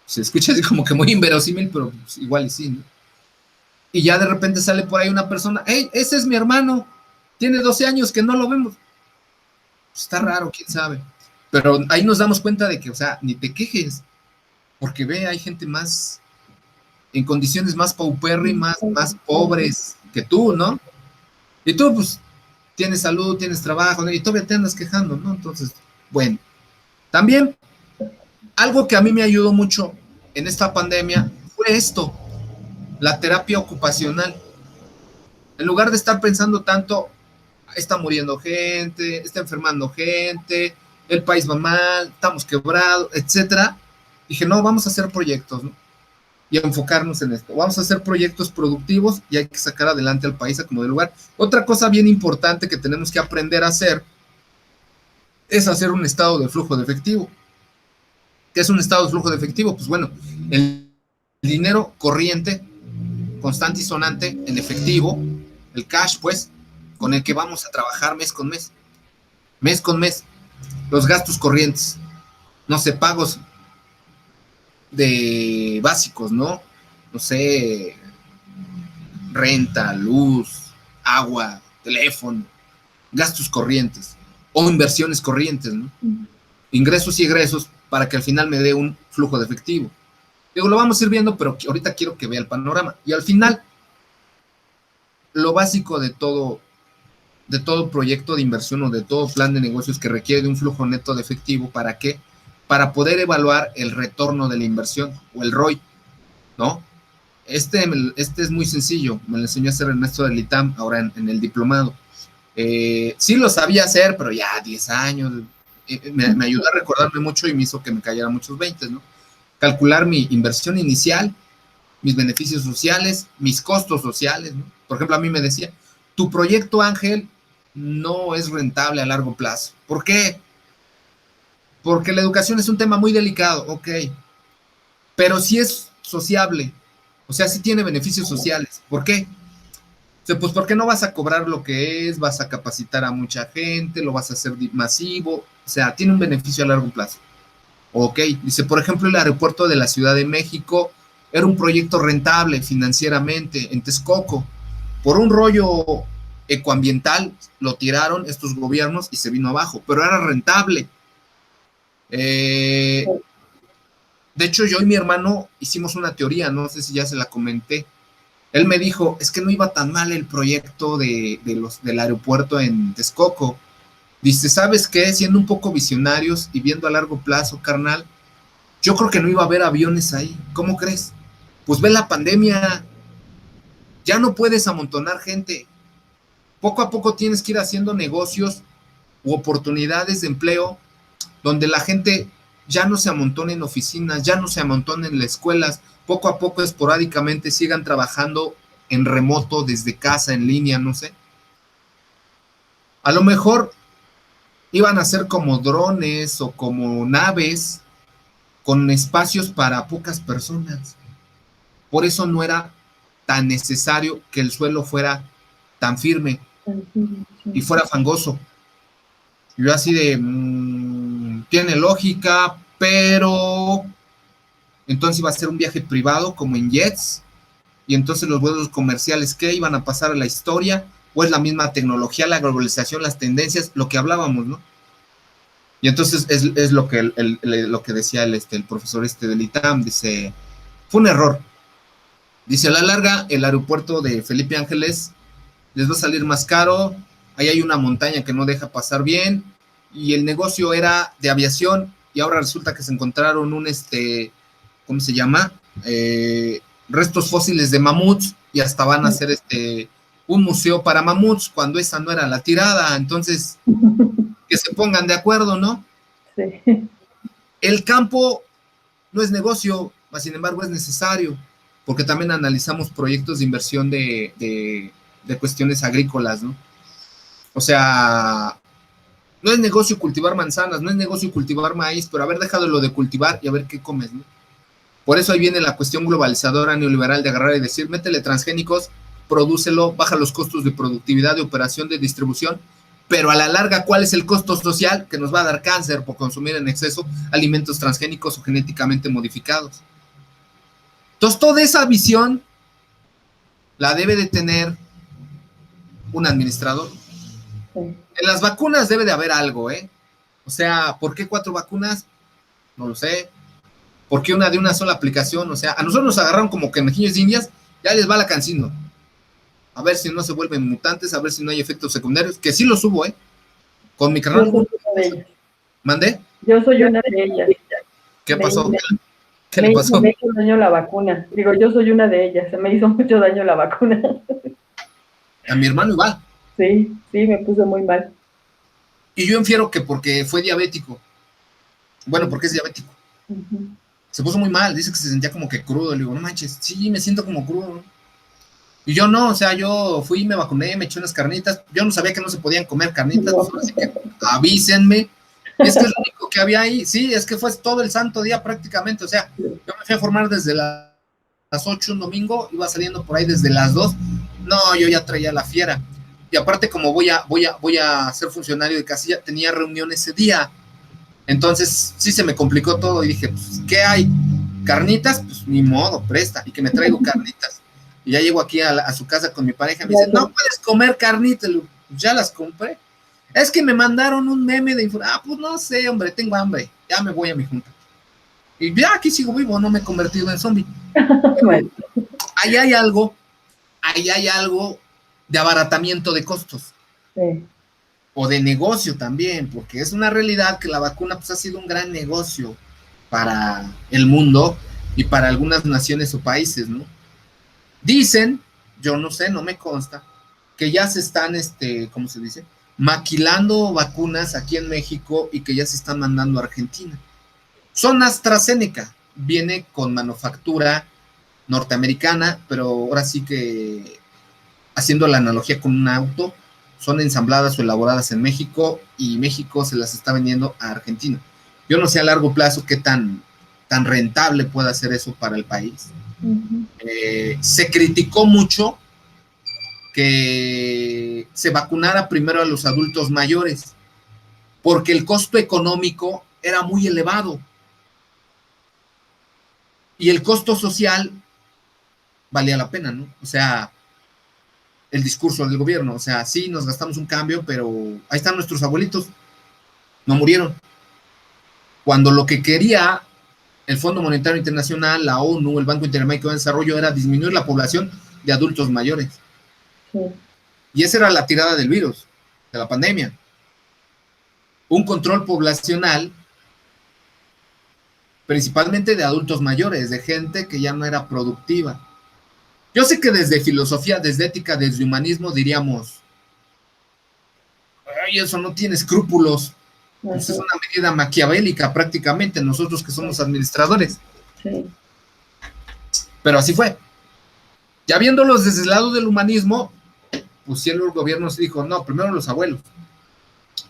Se escucha así como que muy inverosímil, pero pues igual y sí, ¿no? Y ya de repente sale por ahí una persona, hey, ese es mi hermano, tiene 12 años que no lo vemos. Está raro, quién sabe. Pero ahí nos damos cuenta de que, o sea, ni te quejes, porque ve, hay gente más, en condiciones más paupérrimas, más pobres que tú, ¿no? Y tú, pues, tienes salud, tienes trabajo, ¿no? Y todavía te andas quejando, ¿no? Entonces, bueno, también algo que a mí me ayudó mucho en esta pandemia fue esto, la terapia ocupacional. En lugar de estar pensando tanto, está muriendo gente, está enfermando gente, el país va mal, estamos quebrados, etcétera, dije, no, vamos a hacer proyectos, ¿no? Y a enfocarnos en esto. Vamos a hacer proyectos productivos y hay que sacar adelante al país a como de lugar. Otra cosa bien importante que tenemos que aprender a hacer es hacer un estado de flujo de efectivo. ¿Qué es un estado de flujo de efectivo? Pues bueno, el dinero corriente, constante y sonante, en efectivo, el cash, pues, con el que vamos a trabajar mes con mes. Mes con mes. Los gastos corrientes. No sé, pagos de básicos, ¿no? No sé, renta, luz, agua, teléfono, gastos corrientes o inversiones corrientes, ¿no? Ingresos y egresos para que al final me dé un flujo de efectivo. Digo, lo vamos a ir viendo, pero ahorita quiero que vea el panorama. Y al final, lo básico de todo proyecto de inversión o de todo plan de negocios que requiere de un flujo neto de efectivo, ¿para qué? Para poder evaluar el retorno de la inversión o el ROI, ¿no? Este es muy sencillo, me lo enseñó a hacer Ernesto del ITAM ahora en el diplomado. Sí lo sabía hacer, pero ya 10 años, me ayudó a recordarme mucho y me hizo que me cayera muchos 20, ¿no? Calcular mi inversión inicial, mis beneficios sociales, mis costos sociales, ¿no? Por ejemplo, a mí me decía, tu proyecto, Ángel, no es rentable a largo plazo. ¿Por qué? Porque la educación es un tema muy delicado, ok, pero sí es sociable, o sea, sí tiene beneficios sociales. ¿Por qué? O sea, pues porque no vas a cobrar lo que es, vas a capacitar a mucha gente, lo vas a hacer masivo, o sea, tiene un beneficio a largo plazo. Ok, dice, por ejemplo, el aeropuerto de la Ciudad de México era un proyecto rentable financieramente en Texcoco. Por un rollo ecoambiental lo tiraron estos gobiernos y se vino abajo, pero era rentable. De hecho, yo y mi hermano hicimos una teoría, no sé si ya se la comenté. Él me dijo, es que no iba tan mal el proyecto del aeropuerto en Texcoco. Dice, ¿sabes qué? Siendo un poco visionarios y viendo a largo plazo, carnal, yo creo que no iba a haber aviones ahí. ¿Cómo crees? Pues ve la pandemia, ya no puedes amontonar gente. Poco a poco tienes que ir haciendo negocios u oportunidades de empleo donde la gente ya no se amontone en oficinas, ya no se amontone en las escuelas, poco a poco esporádicamente sigan trabajando en remoto, desde casa, en línea, no sé. A lo mejor iban a ser como drones o como naves con espacios para pocas personas. Por eso no era tan necesario que el suelo fuera tan firme y fuera fangoso. Yo así de, tiene lógica, pero entonces iba a ser un viaje privado como en jets, y entonces los vuelos comerciales, ¿qué? ¿Iban a pasar a la historia? ¿O es la misma tecnología, la globalización, las tendencias, lo que hablábamos, ¿no? Y entonces es lo que, lo que decía el profesor del ITAM, dice, fue un error. Dice, a la larga, el aeropuerto de Felipe Ángeles les va a salir más caro, ahí hay una montaña que no deja pasar bien, y el negocio era de aviación, y ahora resulta que se encontraron ¿cómo se llama? Restos fósiles de mamuts, y hasta van a hacer un museo para mamuts, cuando esa no era la tirada. Entonces, que se pongan de acuerdo, ¿no? Sí. El campo no es negocio, mas sin embargo es necesario, porque también analizamos proyectos de inversión de cuestiones agrícolas, ¿no? O sea, no es negocio cultivar manzanas, no es negocio cultivar maíz, pero haber dejado lo de cultivar y a ver qué comes, ¿no? Por eso ahí viene la cuestión globalizadora neoliberal de agarrar y decir, métele transgénicos, prodúcelo, baja los costos de productividad, de operación, de distribución, pero a la larga, ¿cuál es el costo social? Que nos va a dar cáncer por consumir en exceso alimentos transgénicos o genéticamente modificados. Entonces, toda esa visión la debe de tener un administrador. Sí. En las vacunas debe de haber algo, ¿eh? O sea, ¿por qué 4 vacunas? No lo sé. ¿Por qué una de una sola aplicación? O sea, a nosotros nos agarraron como que conejillos de indias, ya les va la cancino. A ver si no se vuelven mutantes, a ver si no hay efectos secundarios, que sí los hubo, con mi carnal. ¿Mandé? Yo soy una de ellas. ¿Qué pasó? ¿Qué le pasó? Me hizo daño la vacuna. Digo, yo soy una de ellas. Se me hizo mucho daño la vacuna. A mi hermano igual. Sí, me puso muy mal. Y yo infiero que porque fue diabético. Bueno, porque es diabético. Se puso muy mal, dice que se sentía como que crudo. Le digo, no manches, sí, me siento como crudo. Y yo no, o sea, yo fui, me vacuné, me eché unas carnitas. Yo no sabía que no se podían comer carnitas, no. Así que avísenme. Y es que es lo único que había ahí. Sí, es que fue todo el santo día prácticamente. O sea, yo me fui a formar desde las 8 un domingo, iba saliendo por ahí desde las 2. No, yo ya traía la fiera. Y aparte, como voy a ser funcionario de casilla, tenía reunión ese día. Entonces, sí se me complicó todo y dije, pues, ¿qué hay? ¿Carnitas? Pues ni modo, presta. Y que me traigo carnitas. Y ya llego aquí a su casa con mi pareja, me dice, no puedes comer carnitas. Ya las compré. Es que me mandaron un meme de información. Pues no sé, hombre, tengo hambre. Ya me voy a mi junta. Y ya aquí sigo vivo, no me he convertido en zombie. Bueno. Ahí hay algo de abaratamiento de costos. Sí. O de negocio también, porque es una realidad que la vacuna pues, ha sido un gran negocio para el mundo y para algunas naciones o países, ¿no? Dicen, yo no sé, no me consta, que ya se están, ¿cómo se dice? Maquilando vacunas aquí en México y que ya se están mandando a Argentina. Son AstraZeneca, viene con manufactura norteamericana, pero ahora sí que haciendo la analogía con un auto, son ensambladas o elaboradas en México y México se las está vendiendo a Argentina. Yo no sé a largo plazo qué tan rentable pueda ser eso para el país. Se criticó mucho que se vacunara primero a los adultos mayores porque el costo económico era muy elevado y el costo social valía la pena, ¿no? O sea, el discurso del gobierno, o sea, sí, nos gastamos un cambio, pero ahí están nuestros abuelitos, no murieron. Cuando lo que quería el Fondo Monetario Internacional, la ONU, el Banco Interamericano de Desarrollo era disminuir la población de adultos mayores. Sí. Y esa era la tirada del virus, de la pandemia. Un control poblacional, principalmente de adultos mayores, de gente que ya no era productiva. Yo sé que desde filosofía, desde ética, desde humanismo diríamos, ay, eso no tiene escrúpulos. Pues es una medida maquiavélica prácticamente, nosotros que somos administradores. Sí. Pero así fue. Ya viéndolos desde el lado del humanismo, pues sí, el gobierno se dijo, no, primero los abuelos.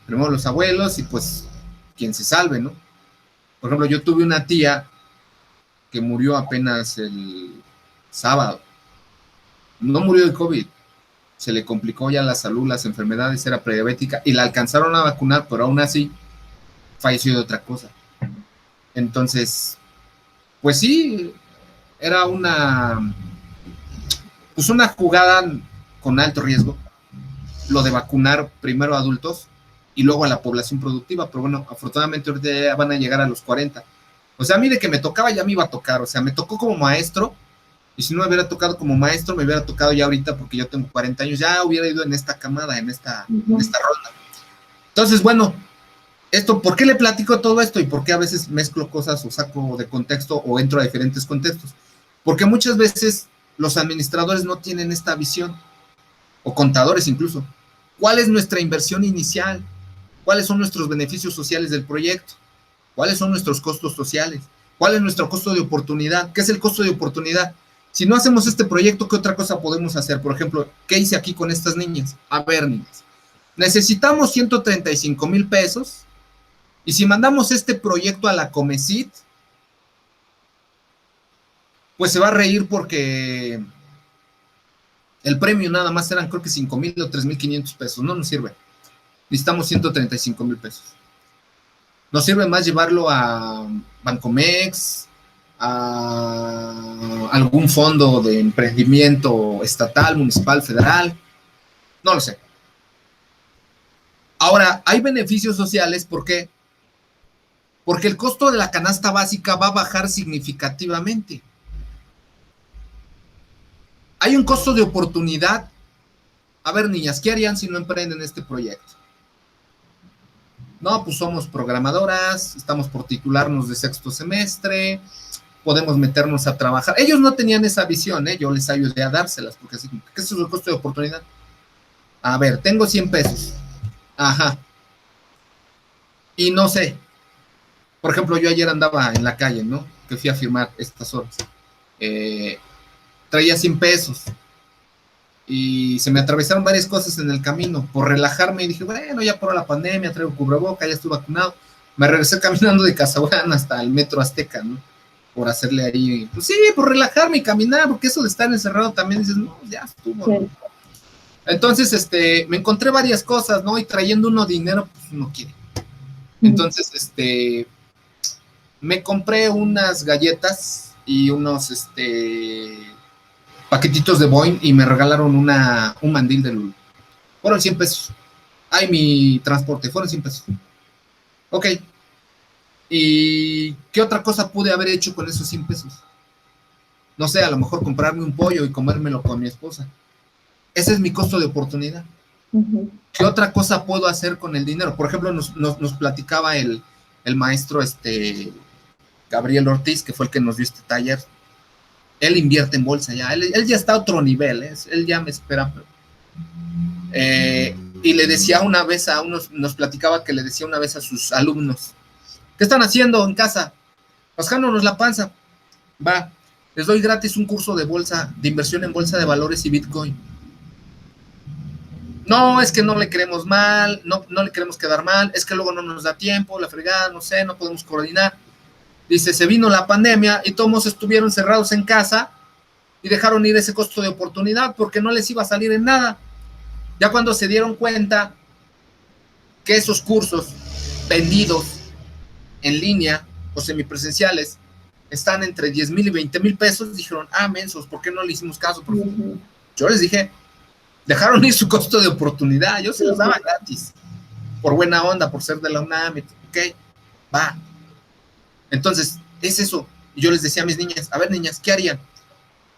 Primero los abuelos y pues quien se salve, ¿no? Por ejemplo, yo tuve una tía que murió apenas el sábado. No murió de COVID, se le complicó ya la salud, las enfermedades, era prediabética y la alcanzaron a vacunar, pero aún así falleció de otra cosa. Entonces, pues sí, era una jugada con alto riesgo, lo de vacunar primero a adultos y luego a la población productiva, pero bueno, afortunadamente ahorita ya van a llegar a los 40. O sea, a mí de que me tocaba ya me iba a tocar, o sea, me tocó como maestro. Y si no me hubiera tocado como maestro, me hubiera tocado ya ahorita porque yo tengo 40 años, ya hubiera ido en esta camada, en esta ronda. Entonces, bueno, ¿por qué le platico todo esto y por qué a veces mezclo cosas o saco de contexto o entro a diferentes contextos? Porque muchas veces los administradores no tienen esta visión, o contadores incluso. ¿Cuál es nuestra inversión inicial? ¿Cuáles son nuestros beneficios sociales del proyecto? ¿Cuáles son nuestros costos sociales? ¿Cuál es nuestro costo de oportunidad? ¿Qué es el costo de oportunidad? Si no hacemos este proyecto, ¿qué otra cosa podemos hacer? Por ejemplo, ¿qué hice aquí con estas niñas? A ver, niñas, necesitamos 135,000 pesos y si mandamos este proyecto a la Comecit, pues se va a reír porque el premio nada más eran creo que 5,000 o 3,500 pesos. No nos sirve. Necesitamos 135,000 pesos. Nos sirve más llevarlo a Bancomex, a algún fondo de emprendimiento estatal, municipal, federal, no lo sé. Ahora, hay beneficios sociales, ¿por qué? porque el costo de la canasta básica va a bajar significativamente. Hay un costo de oportunidad. A ver, niñas, ¿qué harían si no emprenden este proyecto? No, pues somos programadoras, estamos por titularnos de sexto semestre, podemos meternos a trabajar. Ellos no tenían esa visión, ¿eh? Yo les ayudé a dárselas, porque así, ¿qué es el costo de oportunidad? A ver, tengo 100 pesos. Ajá. Y no sé. Por ejemplo, yo ayer andaba en la calle, ¿no? Que fui a firmar estas horas. Traía 100 pesos. Y se me atravesaron varias cosas en el camino. Por relajarme, y dije, bueno, ya por la pandemia, traigo cubreboca, ya estoy vacunado. Me regresé caminando de Casaurán hasta el Metro Azteca, ¿no? Por hacerle ahí, pues sí, por relajarme y caminar, porque eso de estar encerrado también dices, no, ya estuvo. Sí. Entonces, me encontré varias cosas, ¿no? Y trayendo uno dinero, pues uno quiere. Entonces, me compré unas galletas y unos, paquetitos de Boeing y me regalaron un mandil de Lulu. Fueron 100 pesos. Ay, mi transporte, fueron 100 pesos. Ok. ¿Y qué otra cosa pude haber hecho con esos 100 pesos? No sé, a lo mejor comprarme un pollo y comérmelo con mi esposa. Ese es mi costo de oportunidad. ¿Qué otra cosa puedo hacer con el dinero? Por ejemplo, nos platicaba el maestro Gabriel Ortiz, que fue el que nos dio este taller. Él invierte en bolsa ya, él ya está a otro nivel, él ya me espera. Y le decía una vez nos platicaba que le decía una vez a sus alumnos, ¿qué están haciendo en casa? Rascándonos la panza. Va, les doy gratis un curso de bolsa, de inversión en bolsa de valores y Bitcoin. No, es que no le queremos mal, no le queremos quedar mal, es que luego no nos da tiempo, la fregada, no sé, no podemos coordinar. Dice, se vino la pandemia y todos estuvieron cerrados en casa y dejaron ir ese costo de oportunidad porque no les iba a salir en nada. Ya cuando se dieron cuenta que esos cursos vendidos en línea o semipresenciales están entre 10,000 y 20,000 pesos, dijeron, mensos, ¿por qué no le hicimos caso? Yo les dije, dejaron ir su costo de oportunidad, yo se los daba gratis, por buena onda, por ser de la UNAM, ok, va. Entonces, es eso. Y yo les decía a mis niñas, a ver, niñas, ¿qué harían?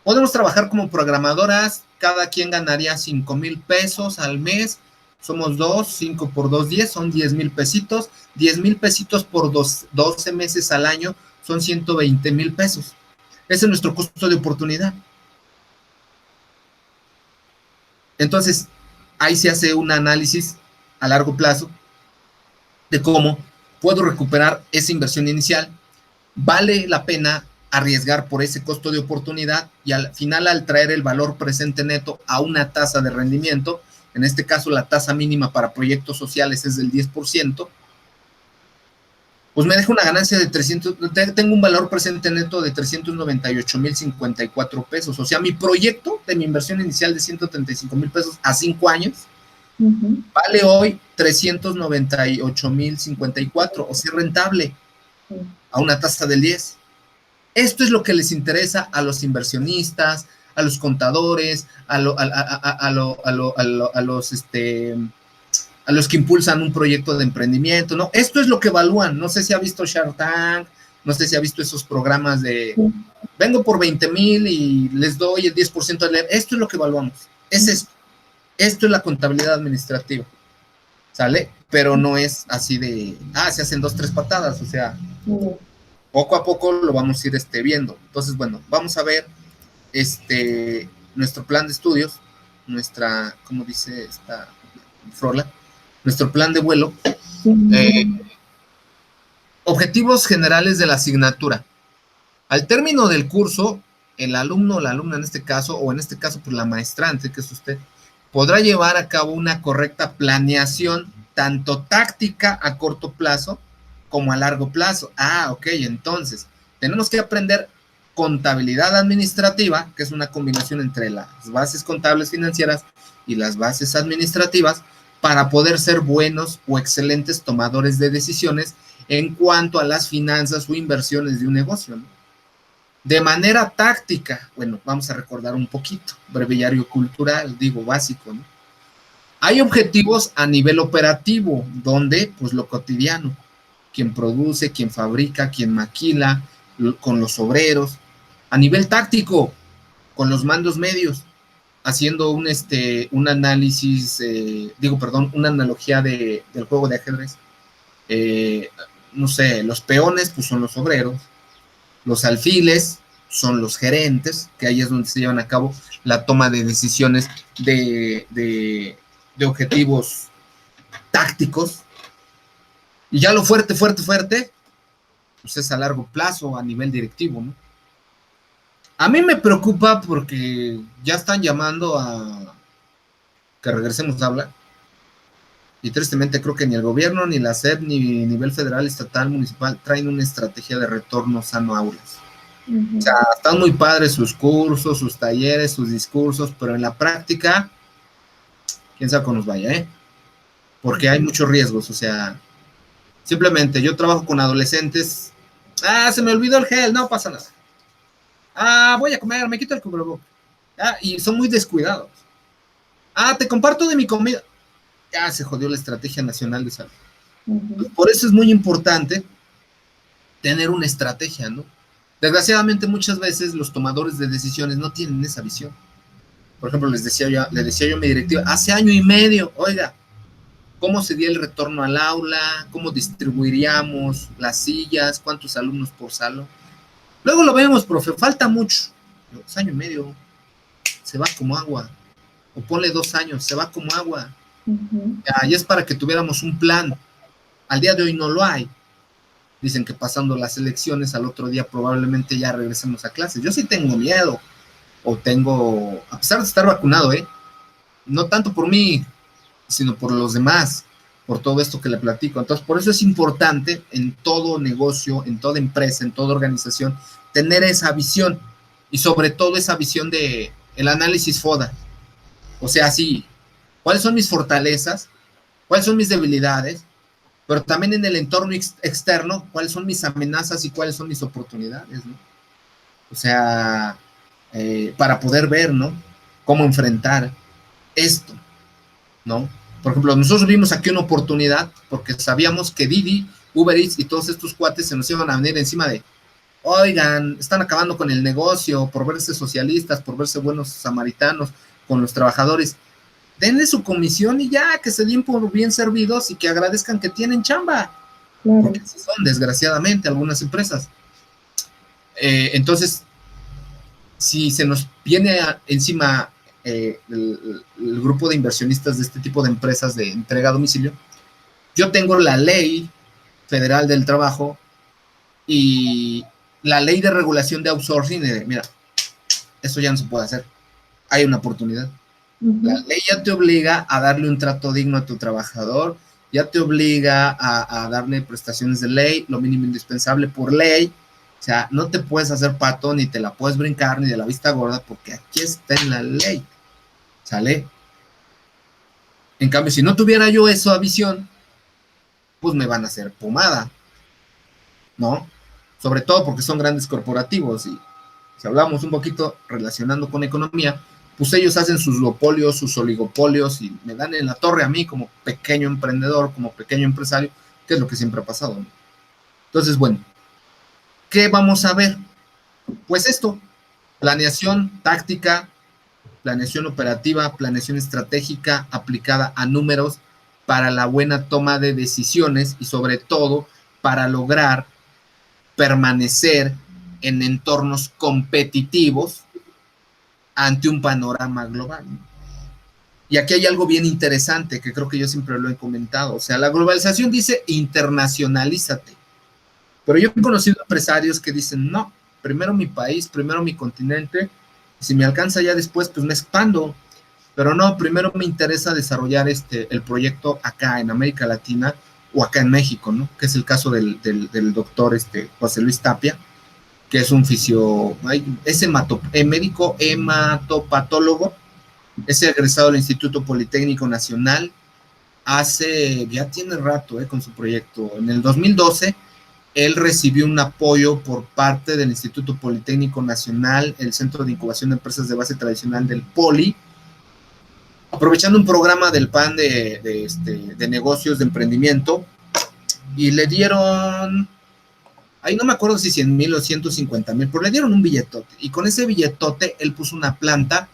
Podemos trabajar como programadoras, cada quien ganaría 5,000 pesos al mes, somos 5 por 2, 10, son 10,000 pesitos, 10,000 pesitos por 12 meses al año, son 120,000 pesos. Ese es nuestro costo de oportunidad. Entonces, ahí se hace un análisis a largo plazo de cómo puedo recuperar esa inversión inicial. Vale la pena arriesgar por ese costo de oportunidad y al final, al traer el valor presente neto a una tasa de rendimiento, en este caso la tasa mínima para proyectos sociales es del 10%, pues me deja una ganancia de 300, tengo un valor presente neto de 398,054 pesos. O sea, mi proyecto de mi inversión inicial de 135,000 pesos a 5 años vale hoy 398,054, o sea, rentable a una tasa del 10. Esto es lo que les interesa a los inversionistas, a los contadores, a los que impulsan un proyecto de emprendimiento, ¿no? Esto es lo que evalúan. No sé si ha visto Shark Tank, no sé si ha visto esos programas de vengo por 20,000 y les doy el 10% de leer. Esto es lo que evaluamos. Es esto. Esto es la contabilidad administrativa. ¿Sale? Pero no es así de, se hacen 2, 3 patadas, o sea, poco a poco lo vamos a ir viendo. Entonces, bueno, vamos a ver nuestro plan de estudios, nuestra, ¿cómo dice esta Frola? Nuestro plan de vuelo. Objetivos generales de la asignatura. Al término del curso, el alumno o la alumna en este caso, o en este caso pues la maestrante, que es usted, podrá llevar a cabo una correcta planeación, tanto táctica a corto plazo como a largo plazo. Ok, entonces, tenemos que aprender contabilidad administrativa, que es una combinación entre las bases contables financieras y las bases administrativas, para poder ser buenos o excelentes tomadores de decisiones en cuanto a las finanzas o inversiones de un negocio, ¿no? De manera táctica, bueno, vamos a recordar un poquito, breviario cultural, digo, básico, ¿no? Hay objetivos a nivel operativo, donde, pues, lo cotidiano. quien produce, quien fabrica, quien maquila, con los obreros, a nivel táctico, con los mandos medios, haciendo un análisis, una analogía del juego de ajedrez. No sé, los peones pues son los obreros, los alfiles son los gerentes, que ahí es donde se llevan a cabo la toma de decisiones de objetivos tácticos, y ya lo fuerte, pues es a largo plazo, a nivel directivo, ¿no? A mí me preocupa porque ya están llamando a que regresemos a hablar, y tristemente creo que ni el gobierno, ni la SEP, ni nivel federal, estatal, municipal, traen una estrategia de retorno sano a aulas. O sea, están muy padres sus cursos, sus talleres, sus discursos, pero en la práctica, quién sabe cómo nos vaya, ¿eh? Porque hay muchos riesgos, o sea, simplemente yo trabajo con adolescentes, se me olvidó el gel, no pasa nada. Voy a comer, me quito el cubrebocas. Y son muy descuidados. Te comparto de mi comida. Ya se jodió la Estrategia Nacional de Salud. Por eso es muy importante tener una estrategia, ¿no? Desgraciadamente muchas veces los tomadores de decisiones no tienen esa visión. Por ejemplo, le decía yo a mi directiva, hace año y medio, oiga, ¿cómo sería el retorno al aula? ¿Cómo distribuiríamos las sillas? ¿Cuántos alumnos por salón? Luego lo vemos, profe, falta mucho. Es año y medio, se va como agua. O ponle 2 años, se va como agua. Y es para que tuviéramos un plan. Al día de hoy no lo hay. Dicen que pasando las elecciones, al otro día probablemente ya regresemos a clases. Yo sí tengo miedo. A pesar de estar vacunado, no tanto por mí, sino por los demás, por todo esto que le platico. Entonces, por eso es importante en todo negocio, en toda empresa, en toda organización, tener esa visión, y sobre todo esa visión de el análisis FODA. O sea, sí, ¿cuáles son mis fortalezas? ¿Cuáles son mis debilidades? Pero también en el entorno externo, ¿cuáles son mis amenazas y cuáles son mis oportunidades, ¿no? O sea, para poder ver, ¿no? Cómo enfrentar esto, ¿no? Por ejemplo, nosotros vimos aquí una oportunidad porque sabíamos que Didi, Uber Eats y todos estos cuates se nos iban a venir encima de, oigan, están acabando con el negocio por verse socialistas, por verse buenos samaritanos con los trabajadores. Denle su comisión y ya, que se den por bien servidos y que agradezcan que tienen chamba. Claro. Porque así son, desgraciadamente, algunas empresas. Entonces, si se nos viene encima el grupo de inversionistas de este tipo de empresas de entrega a domicilio, yo tengo la ley federal del trabajo y la ley de regulación de outsourcing. Mira, eso ya no se puede hacer. Hay una oportunidad. La ley ya te obliga a darle un trato digno a tu trabajador, ya te obliga a darle prestaciones de ley, lo mínimo indispensable por ley. O sea, no te puedes hacer pato, ni te la puedes brincar, ni de la vista gorda, porque aquí está en la ley. ¿Sale? En cambio, si no tuviera yo esa visión, pues me van a hacer pomada, ¿no? Sobre todo porque son grandes corporativos, y si hablamos un poquito relacionando con economía, pues ellos hacen sus duopolios, sus oligopolios, y me dan en la torre a mí como pequeño emprendedor, como pequeño empresario, que es lo que siempre ha pasado, ¿no? Entonces, bueno, ¿qué vamos a ver? Pues esto, planeación táctica, planeación operativa, planeación estratégica aplicada a números para la buena toma de decisiones y sobre todo para lograr permanecer en entornos competitivos ante un panorama global. Y aquí hay algo bien interesante que creo que yo siempre lo he comentado. O sea, la globalización dice internacionalízate. Pero yo he conocido empresarios que dicen, no, primero mi país, primero mi continente, y si me alcanza ya después, pues me expando. Pero no, primero me interesa desarrollar el proyecto acá en América Latina o acá en México, ¿no? Que es el caso del doctor José Luis Tapia, que es un médico hematopatólogo, es egresado del Instituto Politécnico Nacional, ya tiene rato con su proyecto. En el 2012, él recibió un apoyo por parte del Instituto Politécnico Nacional, el Centro de Incubación de Empresas de Base Tradicional del Poli, aprovechando un programa del PAN de negocios de emprendimiento, y le dieron, ahí no me acuerdo si 100,000 o 150,000, pero le dieron un billetote, y con ese billetote él puso una planta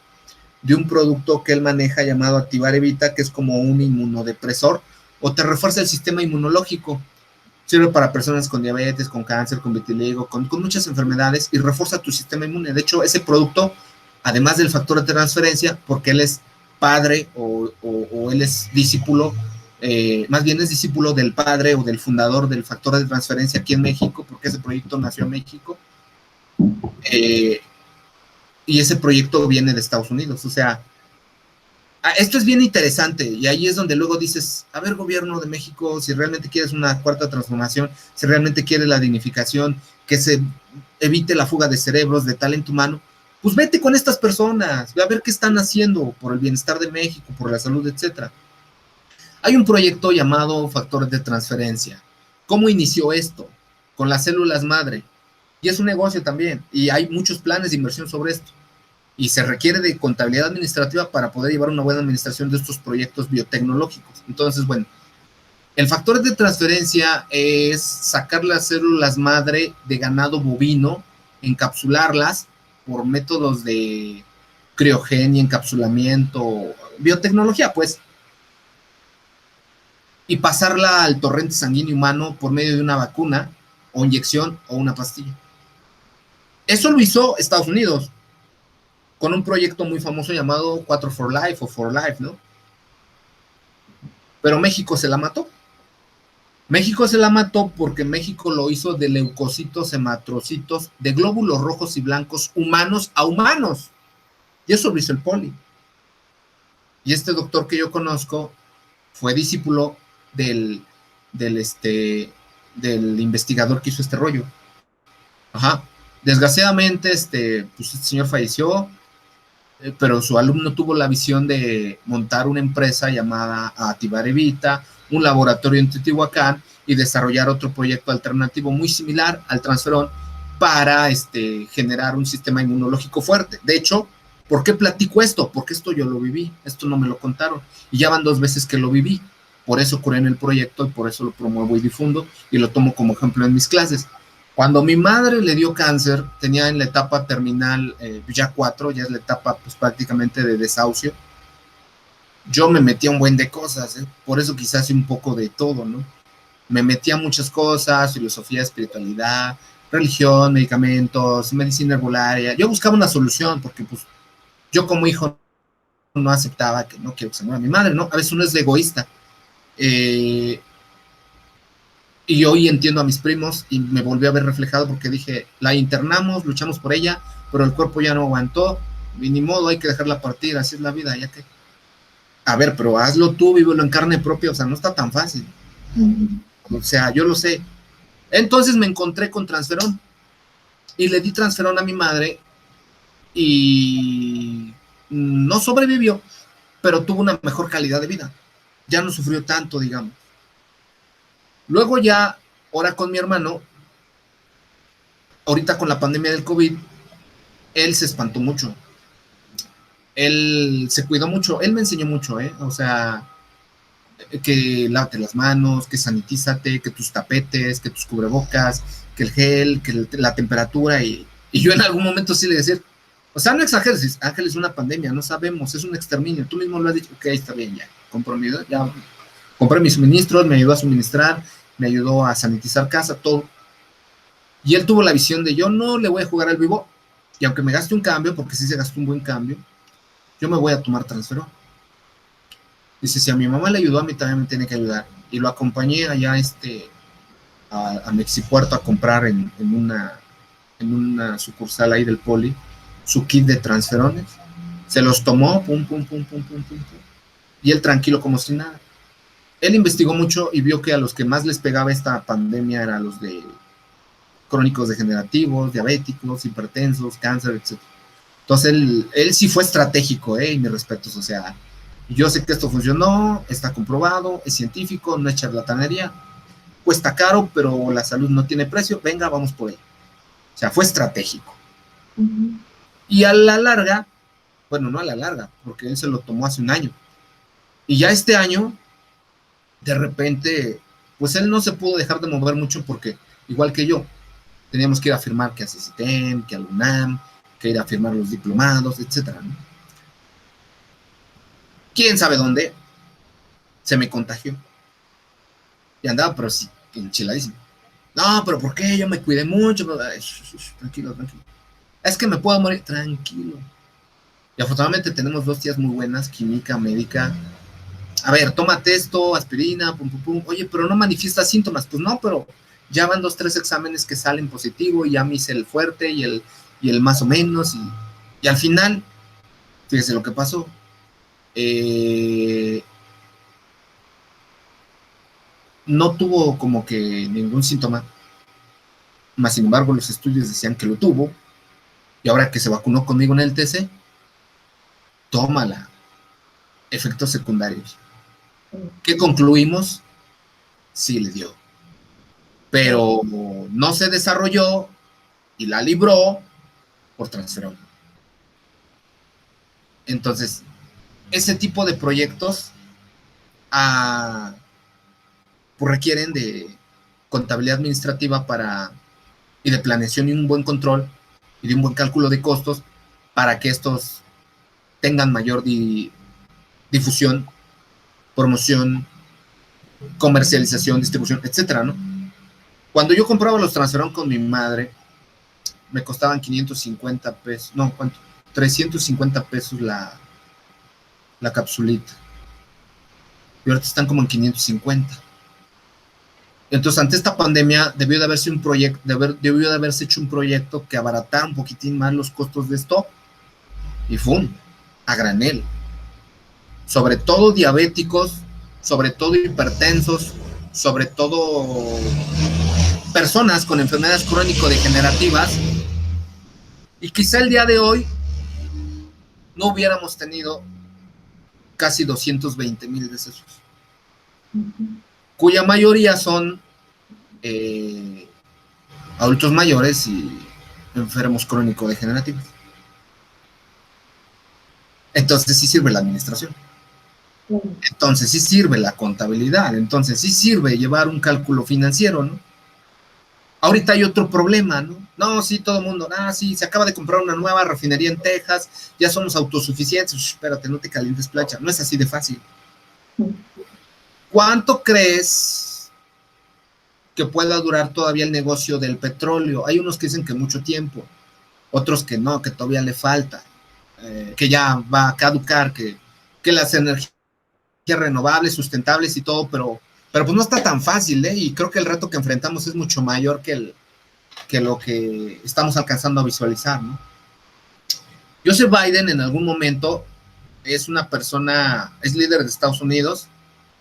de un producto que él maneja llamado Activar Evita, que es como un inmunodepresor, o te refuerza el sistema inmunológico. Sirve para personas con diabetes, con cáncer, con vitiligo, con muchas enfermedades, y refuerza tu sistema inmune. De hecho, ese producto, además del factor de transferencia, porque él es padre o él es discípulo, más bien es discípulo del padre o del fundador del factor de transferencia aquí en México, porque ese proyecto nació en México, y ese proyecto viene de Estados Unidos. O sea, esto es bien interesante, y ahí es donde luego dices, a ver, gobierno de México, si realmente quieres una cuarta transformación, si realmente quieres la dignificación, que se evite la fuga de cerebros, de talento humano, pues vete con estas personas, ve a ver qué están haciendo por el bienestar de México, por la salud, etcétera. Hay un proyecto llamado Factores de Transferencia. ¿Cómo inició esto? Con las células madre. Y es un negocio también, y hay muchos planes de inversión sobre esto. Y se requiere de contabilidad administrativa para poder llevar una buena administración de estos proyectos biotecnológicos. Entonces, bueno, el factor de transferencia es sacar las células madre de ganado bovino, encapsularlas por métodos de criogenia, encapsulamiento, biotecnología, pues, y pasarla al torrente sanguíneo humano por medio de una vacuna o inyección o una pastilla. Eso lo hizo Estados Unidos con un proyecto muy famoso llamado 4 for Life o For Life, ¿no? Pero México se la mató. México se la mató porque México lo hizo de leucocitos, hematrocitos, de glóbulos rojos y blancos humanos a humanos. Y eso lo hizo el Poli. Y este doctor que yo conozco fue discípulo del investigador que hizo este rollo. Ajá. Desgraciadamente, pues este señor falleció, pero su alumno tuvo la visión de montar una empresa llamada Activar Evita, un laboratorio en Teotihuacán, y desarrollar otro proyecto alternativo muy similar al transferón para generar un sistema inmunológico fuerte. De hecho, ¿por qué platico esto? Porque esto yo lo viví, esto no me lo contaron, y ya van 2 veces que lo viví. Por eso curé en el proyecto y por eso lo promuevo y difundo y lo tomo como ejemplo en mis clases. Cuando mi madre le dio cáncer, tenía en la etapa terminal ya 4, ya es la etapa pues prácticamente de desahucio. Yo me metí a un buen de cosas, por eso quizás un poco de todo, ¿no? Me metí a muchas cosas, filosofía, espiritualidad, religión, medicamentos, medicina herbolaria. Yo buscaba una solución porque pues yo como hijo no aceptaba que no quiero que se muera mi madre, ¿no? A veces uno es egoísta. Y hoy entiendo a mis primos y me volví a ver reflejado porque dije, la internamos, luchamos por ella, pero el cuerpo ya no aguantó, y ni modo, hay que dejarla partir, así es la vida, ya que... A ver, pero hazlo tú, vívelo en carne propia, o sea, no está tan fácil. O sea, yo lo sé. Entonces me encontré con transferón y le di transferón a mi madre y no sobrevivió, pero tuvo una mejor calidad de vida. Ya no sufrió tanto, digamos. Luego ya, ahora con mi hermano, ahorita con la pandemia del COVID, él se espantó mucho. Él se cuidó mucho, él me enseñó mucho, o sea, que lávate las manos, que sanitízate, que tus tapetes, que tus cubrebocas, que el gel, que la temperatura, y yo en algún momento sí le decía, o sea, no exageres, Ángel, es una pandemia, no sabemos, es un exterminio, tú mismo lo has dicho, ok, está bien, ya, compromiso, ya, compré mis suministros, me ayudó a suministrar, me ayudó a sanitizar casa, todo, y él tuvo la visión de yo no le voy a jugar al vivo, y aunque me gaste un cambio, porque sí se gastó un buen cambio, yo me voy a tomar transferón. Dice, si a mi mamá le ayudó, a mí también me tiene que ayudar. Y lo acompañé allá a Mexipuerto a comprar en una sucursal ahí del Poli su kit de transferones. Se los tomó, pum, pum, pum, pum, pum, pum, pum. Y él tranquilo como si nada. Él investigó mucho y vio que a los que más les pegaba esta pandemia eran los de crónicos degenerativos, diabéticos, hipertensos, cáncer, etc. Entonces él sí fue estratégico, y mis respetos, o sea, yo sé que esto funcionó, está comprobado, es científico, no es charlatanería, cuesta caro, pero la salud no tiene precio, venga, vamos por él. O sea, fue estratégico. Y a la larga, bueno, no a la larga, porque él se lo tomó hace un año, y ya este año, de repente, pues él no se pudo dejar de mover mucho porque, igual que yo, teníamos que ir a firmar que a CICITEM, que a la UNAM, que ir a firmar los diplomados, etcétera, ¿no? ¿Quién sabe dónde? Se me contagió. Y andaba, pero sí, enchiladísimo. No, pero ¿por qué? Yo me cuidé mucho. Ay, tranquilo, tranquilo. Es que me puedo morir. Tranquilo. Y afortunadamente tenemos 2 tías muy buenas, química, médica. A ver, tómate esto, aspirina, pum, pum, pum. Oye, pero no manifiesta síntomas. Pues no, pero ya van 2, 3 exámenes que salen positivo y ya me hice el fuerte y el más o menos. Y al final, fíjese lo que pasó. No tuvo como que ningún síntoma, más sin embargo los estudios decían que lo tuvo, y ahora que se vacunó conmigo en el TC, tómala, efectos secundarios. ¿Qué concluimos? Sí le dio, pero no se desarrolló y la libró por transferón. Entonces, ese tipo de proyectos pues requieren de contabilidad administrativa y de planeación y un buen control y de un buen cálculo de costos para que estos tengan mayor difusión, promoción, comercialización, distribución, etcétera, ¿no? Cuando yo compraba los transferón con mi madre, me costaban 550 pesos, no, ¿cuánto? 350 pesos la capsulita. Y ahorita están como en 550. Entonces, ante esta pandemia, debió de haberse hecho un proyecto que abaratara un poquitín más los costos de stock. Y ¡fum! A granel. Sobre todo diabéticos, sobre todo hipertensos, sobre todo personas con enfermedades crónico-degenerativas, y quizá el día de hoy no hubiéramos tenido casi 220,000 decesos, cuya mayoría son adultos mayores y enfermos crónico-degenerativos. Entonces sí sirve la administración. Entonces sí sirve la contabilidad, entonces sí sirve llevar un cálculo financiero, ¿no? Ahorita hay otro problema, ¿no? No, sí, todo el mundo, sí, se acaba de comprar una nueva refinería en Texas, ya somos autosuficientes. Espérate, no te calientes, plancha, no es así de fácil. ¿Cuánto crees que pueda durar todavía el negocio del petróleo? Hay unos que dicen que mucho tiempo, otros que no, que todavía le falta, que ya va a caducar, que las energías renovables, sustentables y todo, pero pues no está tan fácil, ¿eh? Y creo que el reto que enfrentamos es mucho mayor que lo que estamos alcanzando a visualizar, ¿no? Joseph Biden en algún momento es una persona, es líder de Estados Unidos,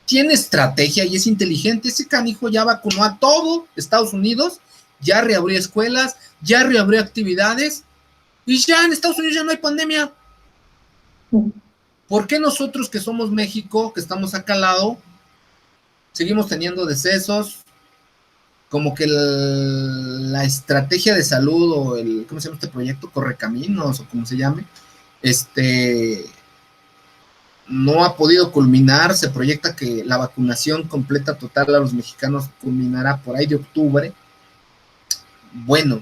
tiene estrategia y es inteligente. Ese canijo ya vacunó a todo Estados Unidos, ya reabrió escuelas, ya reabrió actividades, y ya en Estados Unidos ya no hay pandemia. ¿Por qué nosotros que somos México, que estamos acá al lado, seguimos teniendo decesos? Como que la estrategia de salud o ¿cómo se llama este proyecto? Correcaminos o como se llame, no ha podido culminar. Se proyecta que la vacunación completa total a los mexicanos culminará por ahí de octubre. Bueno,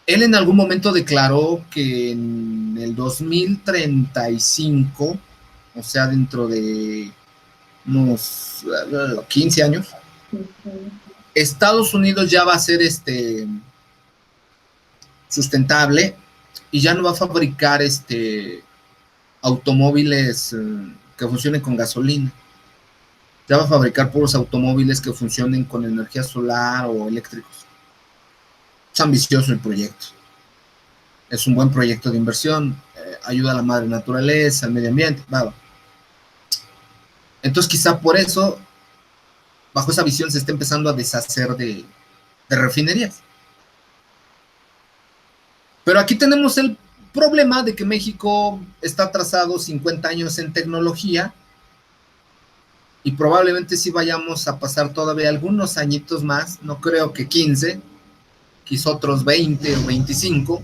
él en algún momento declaró que en el 2035, o sea, dentro de unos 15 años, Estados Unidos ya va a ser sustentable y ya no va a fabricar automóviles que funcionen con gasolina. Ya va a fabricar puros automóviles que funcionen con energía solar o eléctricos. Es ambicioso el proyecto. Es un buen proyecto de inversión. Ayuda a la madre naturaleza, al medio ambiente. Vale. Entonces quizá por eso, bajo esa visión, se está empezando a deshacer de refinerías. Pero aquí tenemos el problema de que México está atrasado 50 años en tecnología y probablemente sí vayamos a pasar todavía algunos añitos más, no creo que 15, quizá otros 20 o 25,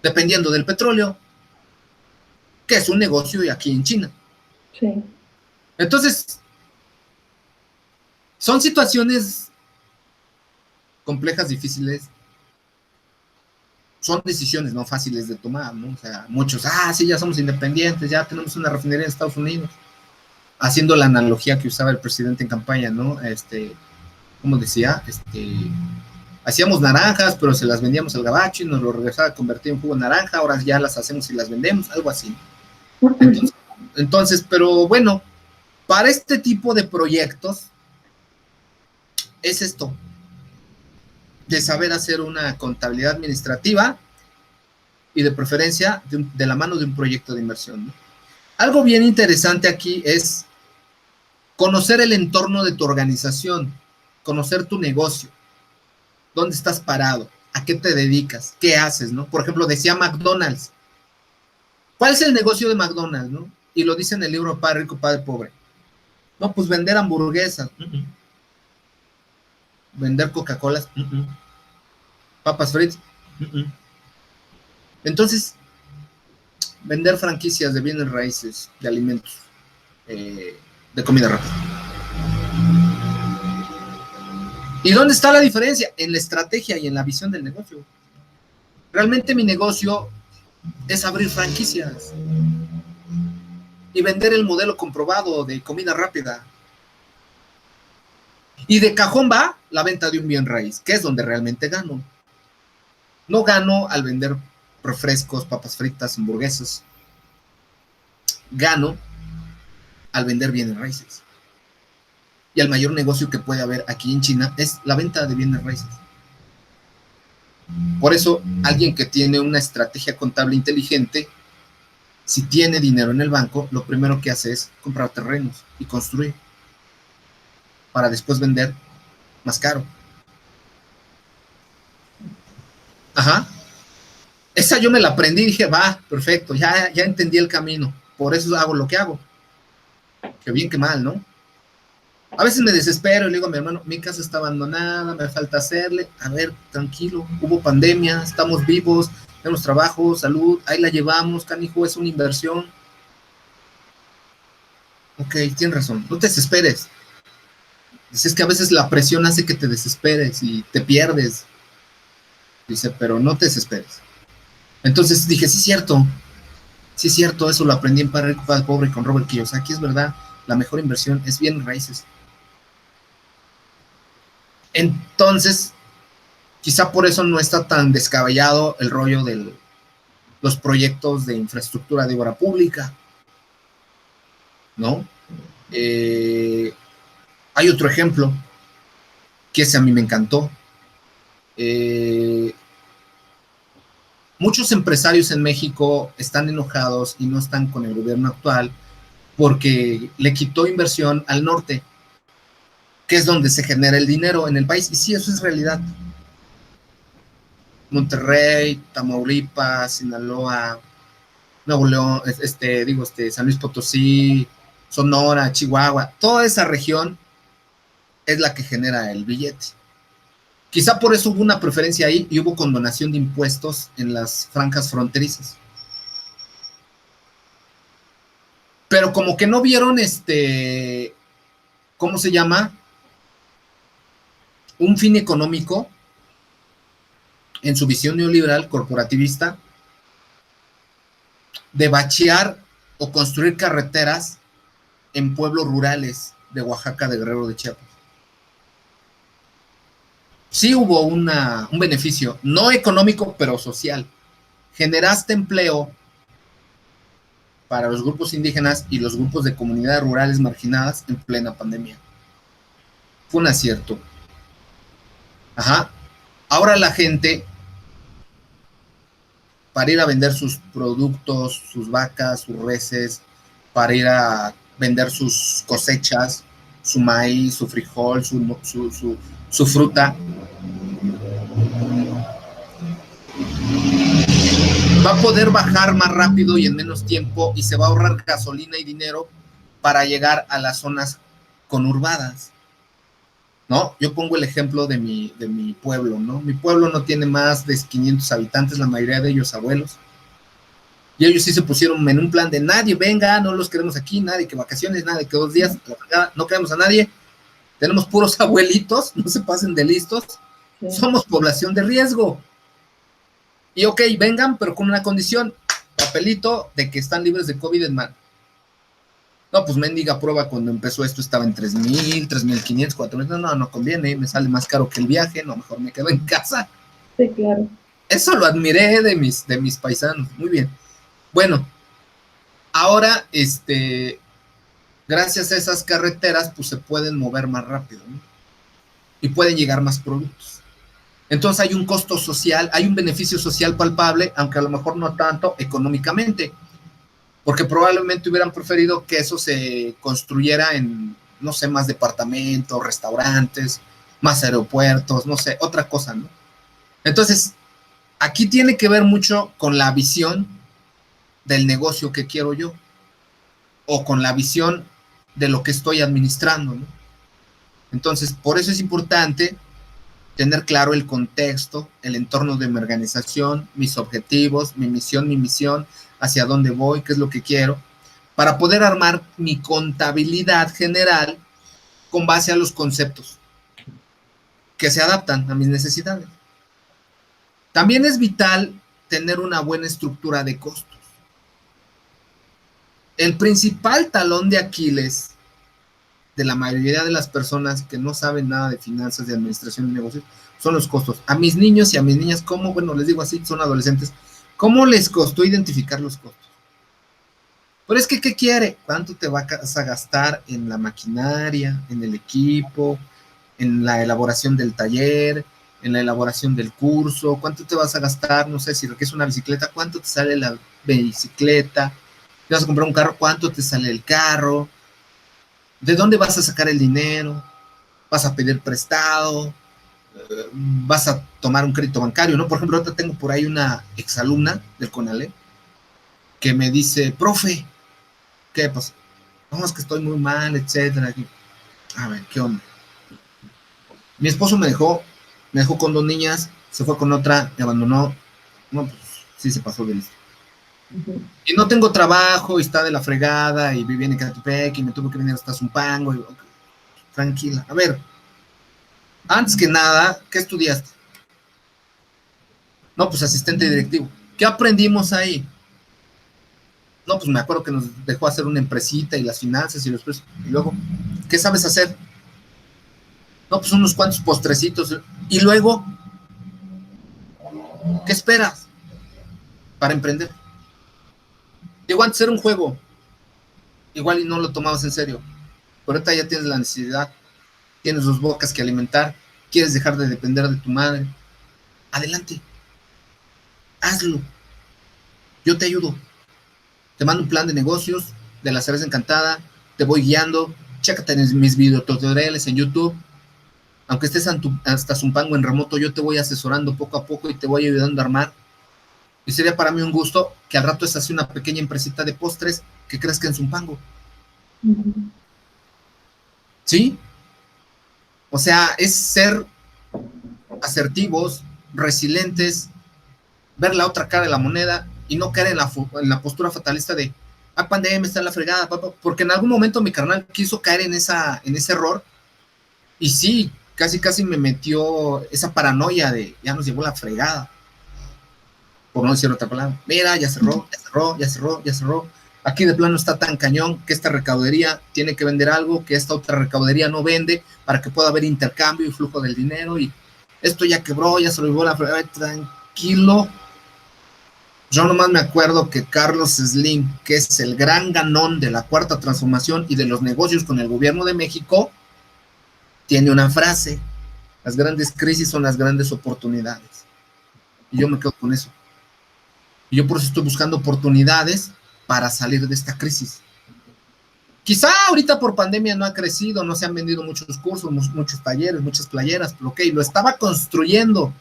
dependiendo del petróleo, que es un negocio aquí en China. Sí. Entonces, son situaciones complejas, difíciles, son decisiones no fáciles de tomar, ¿no? O sea, muchos, sí, ya somos independientes, ya tenemos una refinería en Estados Unidos, haciendo la analogía que usaba el presidente en campaña, ¿no? ¿Cómo decía? Hacíamos naranjas, pero se las vendíamos al gabacho y nos lo regresaba a convertir en jugo de naranja, ahora ya las hacemos y las vendemos, algo así. Entonces, pero bueno, para este tipo de proyectos es esto, de saber hacer una contabilidad administrativa y de preferencia de la mano de un proyecto de inversión, ¿no? Algo bien interesante aquí es conocer el entorno de tu organización, conocer tu negocio, dónde estás parado, a qué te dedicas, qué haces, ¿no? Por ejemplo, decía McDonald's. ¿Cuál es el negocio de McDonald's, no? Y lo dice en el libro Padre Rico, Padre Pobre. No, pues vender hamburguesas. Vender Coca-Colas. Papas fritas. Entonces, vender franquicias de bienes raíces, de alimentos, de comida rápida. ¿Y dónde está la diferencia? En la estrategia y en la visión del negocio. Realmente mi negocio es abrir franquicias y vender el modelo comprobado de comida rápida. Y de cajón va la venta de un bien raíz, que es donde realmente gano. No gano al vender refrescos, papas fritas, hamburguesas. Gano al vender bienes raíces. Y el mayor negocio que puede haber aquí en China es la venta de bienes raíces. Por eso, alguien que tiene una estrategia contable inteligente, si tiene dinero en el banco, lo primero que hace es comprar terrenos y construir para después vender más caro. Ajá. Esa yo me la aprendí y dije, va, perfecto, ya entendí el camino. Por eso hago lo que hago. Que bien que mal, ¿no? A veces me desespero y le digo a mi hermano, mi casa está abandonada, me falta hacerle. A ver, tranquilo, hubo pandemia, estamos vivos, tenemos trabajo, salud, ahí la llevamos, canijo, es una inversión. Ok, tienes razón, no te desesperes. Dice, es que a veces la presión hace que te desesperes y te pierdes. Dice, pero no te desesperes. Entonces dije, sí es cierto, eso lo aprendí en Padre Rico, Padre Pobre con Robert Kiyosaki, es verdad, la mejor inversión es bienes raíces. Entonces, quizá por eso no está tan descabellado el rollo de los proyectos de infraestructura de obra pública, ¿no? Hay otro ejemplo, que ese a mí me encantó. Muchos empresarios en México están enojados y no están con el gobierno actual porque le quitó inversión al norte, que es donde se genera el dinero en el país. Y sí, eso es realidad. Monterrey, Tamaulipas, Sinaloa, Nuevo León, San Luis Potosí, Sonora, Chihuahua, toda esa región es la que genera el billete. Quizá por eso hubo una preferencia ahí y hubo condonación de impuestos en las franjas fronterizas. Pero como que no vieron ¿cómo se llama? Un fin económico en su visión neoliberal corporativista de bachear o construir carreteras en pueblos rurales de Oaxaca, de Guerrero, de Chiapas. Sí hubo un beneficio, no económico, pero social. Generaste empleo para los grupos indígenas y los grupos de comunidades rurales marginadas en plena pandemia. Fue un acierto. Ajá. Ahora la gente, para ir a vender sus productos, sus vacas, sus reses, para ir a vender sus cosechas, su maíz, su frijol, su fruta, va a poder bajar más rápido y en menos tiempo y se va a ahorrar gasolina y dinero para llegar a las zonas conurbadas, ¿no? Yo pongo el ejemplo de mi pueblo, ¿no? Mi pueblo no tiene más de 500 habitantes, la mayoría de ellos abuelos, y ellos sí se pusieron en un plan de nadie venga, no los queremos aquí, nadie que vacaciones, nadie que 2 días, no queremos a nadie, tenemos puros abuelitos, no se pasen de listos, Sí. somos población de riesgo. Y ok, vengan, pero con una condición, papelito de que están libres de COVID en mano. No, pues mendiga prueba, cuando empezó esto estaba en 3,000, 3,500, 4,000, no conviene, me sale más caro que el viaje, no, mejor me quedo en casa. Sí, claro. Eso lo admiré de mis paisanos, muy bien. Bueno, ahora, gracias a esas carreteras, pues se pueden mover más rápido, ¿no? Y pueden llegar más productos. Entonces hay un costo social, hay un beneficio social palpable, aunque a lo mejor no tanto económicamente, porque probablemente hubieran preferido que eso se construyera en, no sé, más departamentos, restaurantes, más aeropuertos, no sé, otra cosa, ¿no? Entonces, aquí tiene que ver mucho con la visión del negocio que quiero yo, o con la visión de lo que estoy administrando, ¿no? Entonces, por eso es importante tener claro el contexto, el entorno de mi organización, mis objetivos, mi misión, hacia dónde voy, qué es lo que quiero, para poder armar mi contabilidad general con base a los conceptos que se adaptan a mis necesidades. También es vital tener una buena estructura de costos. El principal talón de Aquiles de la mayoría de las personas que no saben nada de finanzas, de administración de negocios, son los costos. A mis niños y a mis niñas, ¿cómo? Bueno, les digo así, son adolescentes, ¿cómo les costó identificar los costos? Pero es que, ¿qué quiere? ¿Cuánto te vas a gastar en la maquinaria, en el equipo, en la elaboración del taller, en la elaboración del curso? ¿Cuánto te vas a gastar? No sé, si requieres una bicicleta, ¿cuánto te sale la bicicleta? ¿Te vas a comprar un carro? ¿Cuánto te sale el carro? ¿De dónde vas a sacar el dinero? ¿Vas a pedir prestado? ¿Vas a tomar un crédito bancario? ¿No? Por ejemplo, ahorita tengo por ahí una exalumna del CONALEP que me dice, profe, ¿qué pasa? No, es que estoy muy mal, etcétera. A ver, ¿qué onda? Mi esposo me dejó con 2 niñas, se fue con otra, me abandonó. No, pues sí se pasó de listo. Y no tengo trabajo, y está de la fregada, y viví en Ecatepec, y me tuve que venir hasta Zumpango. Y, okay, tranquila. A ver, antes que nada, ¿qué estudiaste? No, pues asistente directivo. ¿Qué aprendimos ahí? No, pues me acuerdo que nos dejó hacer una empresita y las finanzas y los precios. Y luego, ¿qué sabes hacer? No, pues unos cuantos postrecitos. Y luego, ¿qué esperas para emprender? Digo, antes era un juego. Igual y no lo tomabas en serio. Pero ahorita ya tienes la necesidad. Tienes 2 bocas que alimentar. Quieres dejar de depender de tu madre. Adelante. Hazlo. Yo te ayudo. Te mando un plan de negocios de la cerveza encantada. Te voy guiando. Chécate en mis videotutoriales en YouTube. Aunque estés hasta Zumpango en remoto, yo te voy asesorando poco a poco y te voy ayudando a armar. Y sería para mí un gusto que al rato es así una pequeña empresita de postres que crezca en Zumpango. ¿Sí? O sea, es ser asertivos, resilientes, ver la otra cara de la moneda y no caer en la postura fatalista de, pandemia, está en la fregada, papá. Porque en algún momento mi carnal quiso caer en ese error y sí, casi me metió esa paranoia de, ya nos llevó la fregada. Por no decir otra palabra. Mira, ya cerró. Aquí de plano está tan cañón que esta recaudería tiene que vender algo, que esta otra recaudería no vende, para que pueda haber intercambio y flujo del dinero, y esto ya quebró, ya se lo llevó la fregada. Tranquilo. Yo nomás me acuerdo que Carlos Slim, que es el gran ganón de la Cuarta Transformación y de los negocios con el gobierno de México, tiene una frase: las grandes crisis son las grandes oportunidades. Y yo me quedo con eso. Y yo por eso estoy buscando oportunidades para salir de esta crisis. Quizá ahorita por pandemia no ha crecido, no se han vendido muchos cursos, muchos talleres, muchas playeras, pero ok, lo estaba construyendo.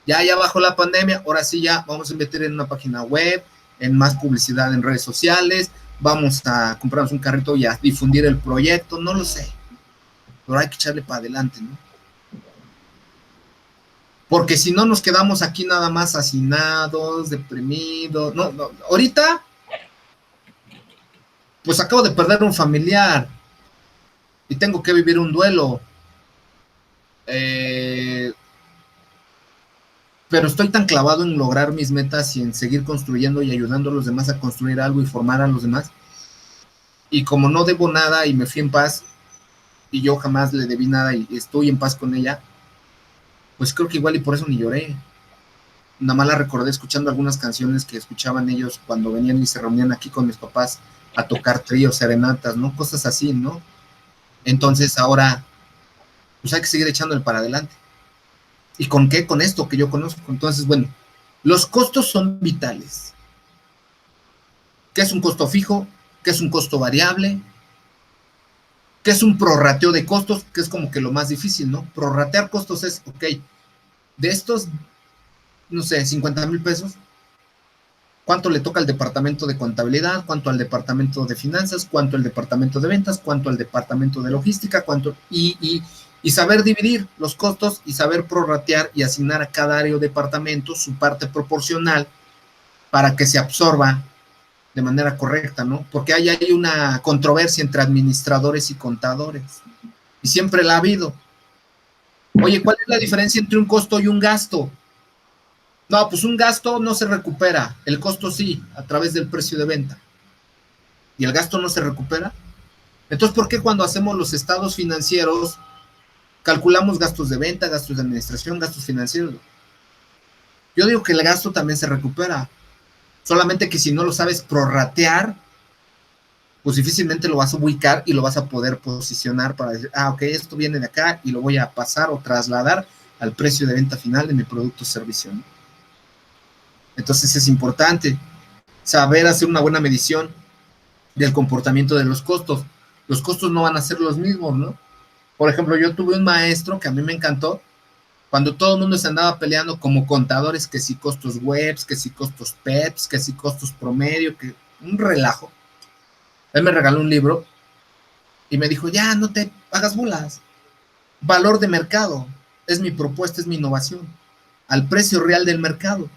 Ya bajó la pandemia, ahora sí ya vamos a invertir en una página web, en más publicidad en redes sociales, vamos a comprarnos un carrito y a difundir el proyecto, no lo sé. Pero hay que echarle para adelante, ¿no? Porque si no nos quedamos aquí nada más hacinados, deprimidos. No, ahorita, pues acabo de perder un familiar y tengo que vivir un duelo. Eh, pero estoy tan clavado en lograr mis metas y en seguir construyendo y ayudando a los demás a construir algo y formar a los demás. Y como no debo nada y me fui en paz, y yo jamás le debí nada y estoy en paz con ella, pues creo que igual y por eso ni lloré. Nada más la recordé escuchando algunas canciones que escuchaban ellos cuando venían y se reunían aquí con mis papás a tocar tríos, serenatas, ¿no? Cosas así, ¿no? Entonces ahora, pues hay que seguir echándole para adelante. ¿Y con qué? Con esto que yo conozco. Entonces, bueno, los costos son vitales. ¿Qué es un costo fijo? ¿Qué es un costo variable? ¿Qué es un prorrateo de costos? Que es como que lo más difícil, ¿no? Prorratear costos es, ok, de estos, no sé, 50,000 pesos, ¿cuánto le toca al departamento de contabilidad? ¿Cuánto al departamento de finanzas? ¿Cuánto al departamento de ventas? ¿Cuánto al departamento de logística? ¿Cuánto? Y saber dividir los costos y saber prorratear y asignar a cada área o departamento su parte proporcional para que se absorba de manera correcta, ¿no? Porque hay una controversia entre administradores y contadores. Y siempre la ha habido. Oye, ¿cuál es la diferencia entre un costo y un gasto? No, pues un gasto no se recupera, el costo sí, a través del precio de venta. ¿Y el gasto no se recupera? Entonces, ¿por qué cuando hacemos los estados financieros calculamos gastos de venta, gastos de administración, gastos financieros? Yo digo que el gasto también se recupera, solamente que si no lo sabes prorratear, pues difícilmente lo vas a ubicar y lo vas a poder posicionar para decir, ok, esto viene de acá y lo voy a pasar o trasladar al precio de venta final de mi producto o servicio, ¿no? Entonces es importante saber hacer una buena medición del comportamiento de los costos. Los costos no van a ser los mismos, ¿no? Por ejemplo, yo tuve un maestro que a mí me encantó, cuando todo el mundo se andaba peleando como contadores, que si costos webs, que si costos PEPs, que si costos promedio, que un relajo. Él me regaló un libro y me dijo, ya, no te hagas bolas. Valor de mercado, es mi propuesta, es mi innovación, al precio real del mercado.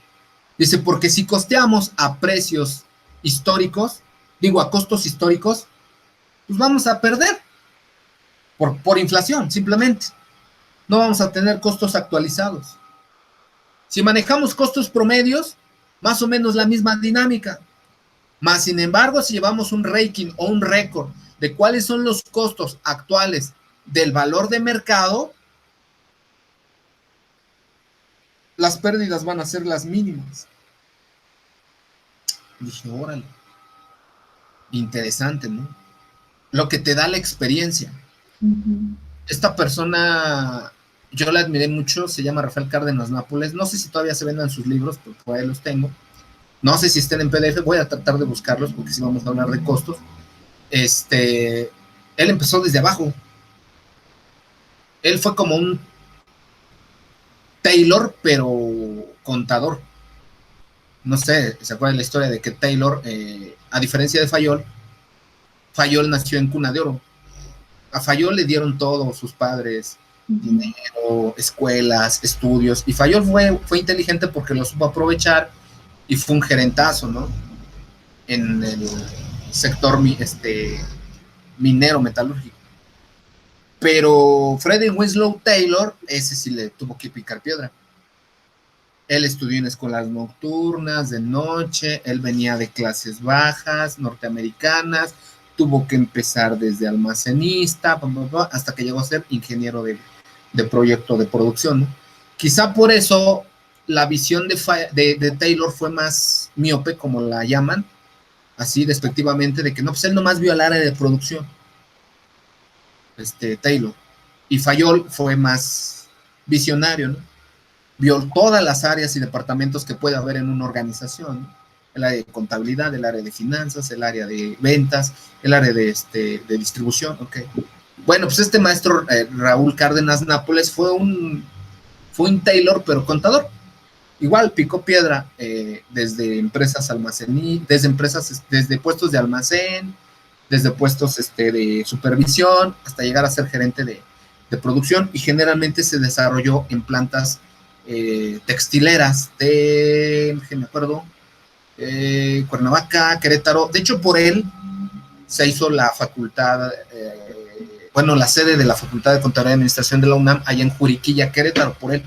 Dice, porque si costeamos a precios históricos, digo, a costos históricos, pues vamos a perder por inflación, simplemente. No vamos a tener costos actualizados. Si manejamos costos promedios, más o menos la misma dinámica. Más sin embargo, si llevamos un ranking o un récord de cuáles son los costos actuales del valor de mercado, las pérdidas van a ser las mínimas. Dije, órale, interesante, ¿no? Lo que te da la experiencia. Esta persona, yo la admiré mucho, se llama Rafael Cárdenas Nápoles. No sé si todavía se vendan sus libros, pero por ahí los tengo. No sé si estén en PDF, voy a tratar de buscarlos porque si vamos a hablar de costos. Él empezó desde abajo. Él fue como un Taylor, pero contador. No sé, ¿se acuerdan de la historia de que Taylor, a diferencia de Fayol, Fayol nació en cuna de oro? A Fayol le dieron todo, sus padres, dinero, escuelas, estudios, y Fayol fue inteligente porque lo supo aprovechar y fue un gerentazo, ¿no? En el sector minero metalúrgico. Pero Freddie Winslow Taylor, ese sí le tuvo que picar piedra. Él estudió en escuelas nocturnas, de noche, él venía de clases bajas, norteamericanas, tuvo que empezar desde almacenista, hasta que llegó a ser ingeniero de proyecto de producción, ¿no? Quizá por eso la visión de Taylor fue más miope, como la llaman, así despectivamente, de que no, pues él nomás vio el área de producción, Taylor, y Fayol fue más visionario, ¿no? Vio todas las áreas y departamentos que puede haber en una organización, ¿no? El área de contabilidad, el área de finanzas, el área de ventas, el área de distribución, ok. Bueno, pues este maestro Raúl Cárdenas Nápoles fue un Taylor, pero contador. Igual picó piedra desde empresas desde puestos de almacén, desde puestos de supervisión, hasta llegar a ser gerente de producción, y generalmente se desarrolló en plantas textileras me acuerdo, Cuernavaca, Querétaro. De hecho, por él se hizo la facultad bueno, la sede de la Facultad de Contaduría y Administración de la UNAM, allá en Juriquilla, Querétaro, por él.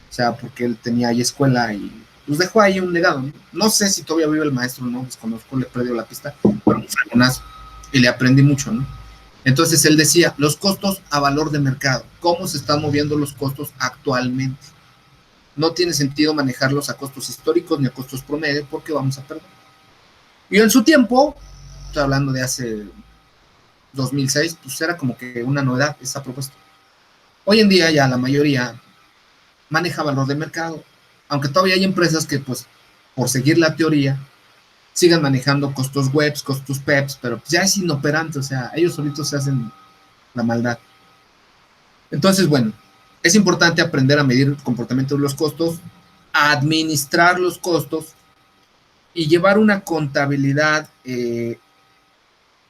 O sea, porque él tenía ahí escuela y pues dejó ahí un legado, ¿no? No sé si todavía vive el maestro, no desconozco, le perdió la pista, pero un fregonazo, y le aprendí mucho, ¿no? Entonces él decía, los costos a valor de mercado, ¿cómo se están moviendo los costos actualmente? No tiene sentido manejarlos a costos históricos ni a costos promedio porque vamos a perder. Y en su tiempo, estoy hablando de hace 2006, pues era como que una novedad esa propuesta. Hoy en día ya la mayoría maneja valor de mercado, aunque todavía hay empresas que pues por seguir la teoría sigan manejando costos webs, costos PEPs, pero pues ya es inoperante, o sea, ellos solitos se hacen la maldad. Entonces, bueno, es importante aprender a medir el comportamiento de los costos, a administrar los costos y llevar una contabilidad,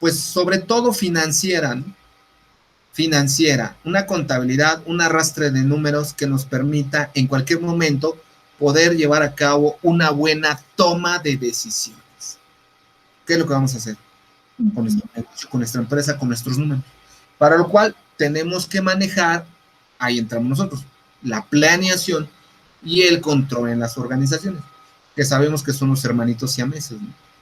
pues sobre todo financiera, ¿no? Financiera, una contabilidad, un arrastre de números que nos permita en cualquier momento poder llevar a cabo una buena toma de decisiones. ¿Qué es lo que vamos a hacer con nuestro negocio, con nuestra empresa, con nuestros números? Para lo cual tenemos que manejar, ahí entramos nosotros, la planeación y el control en las organizaciones, que sabemos que son los hermanitos siameses,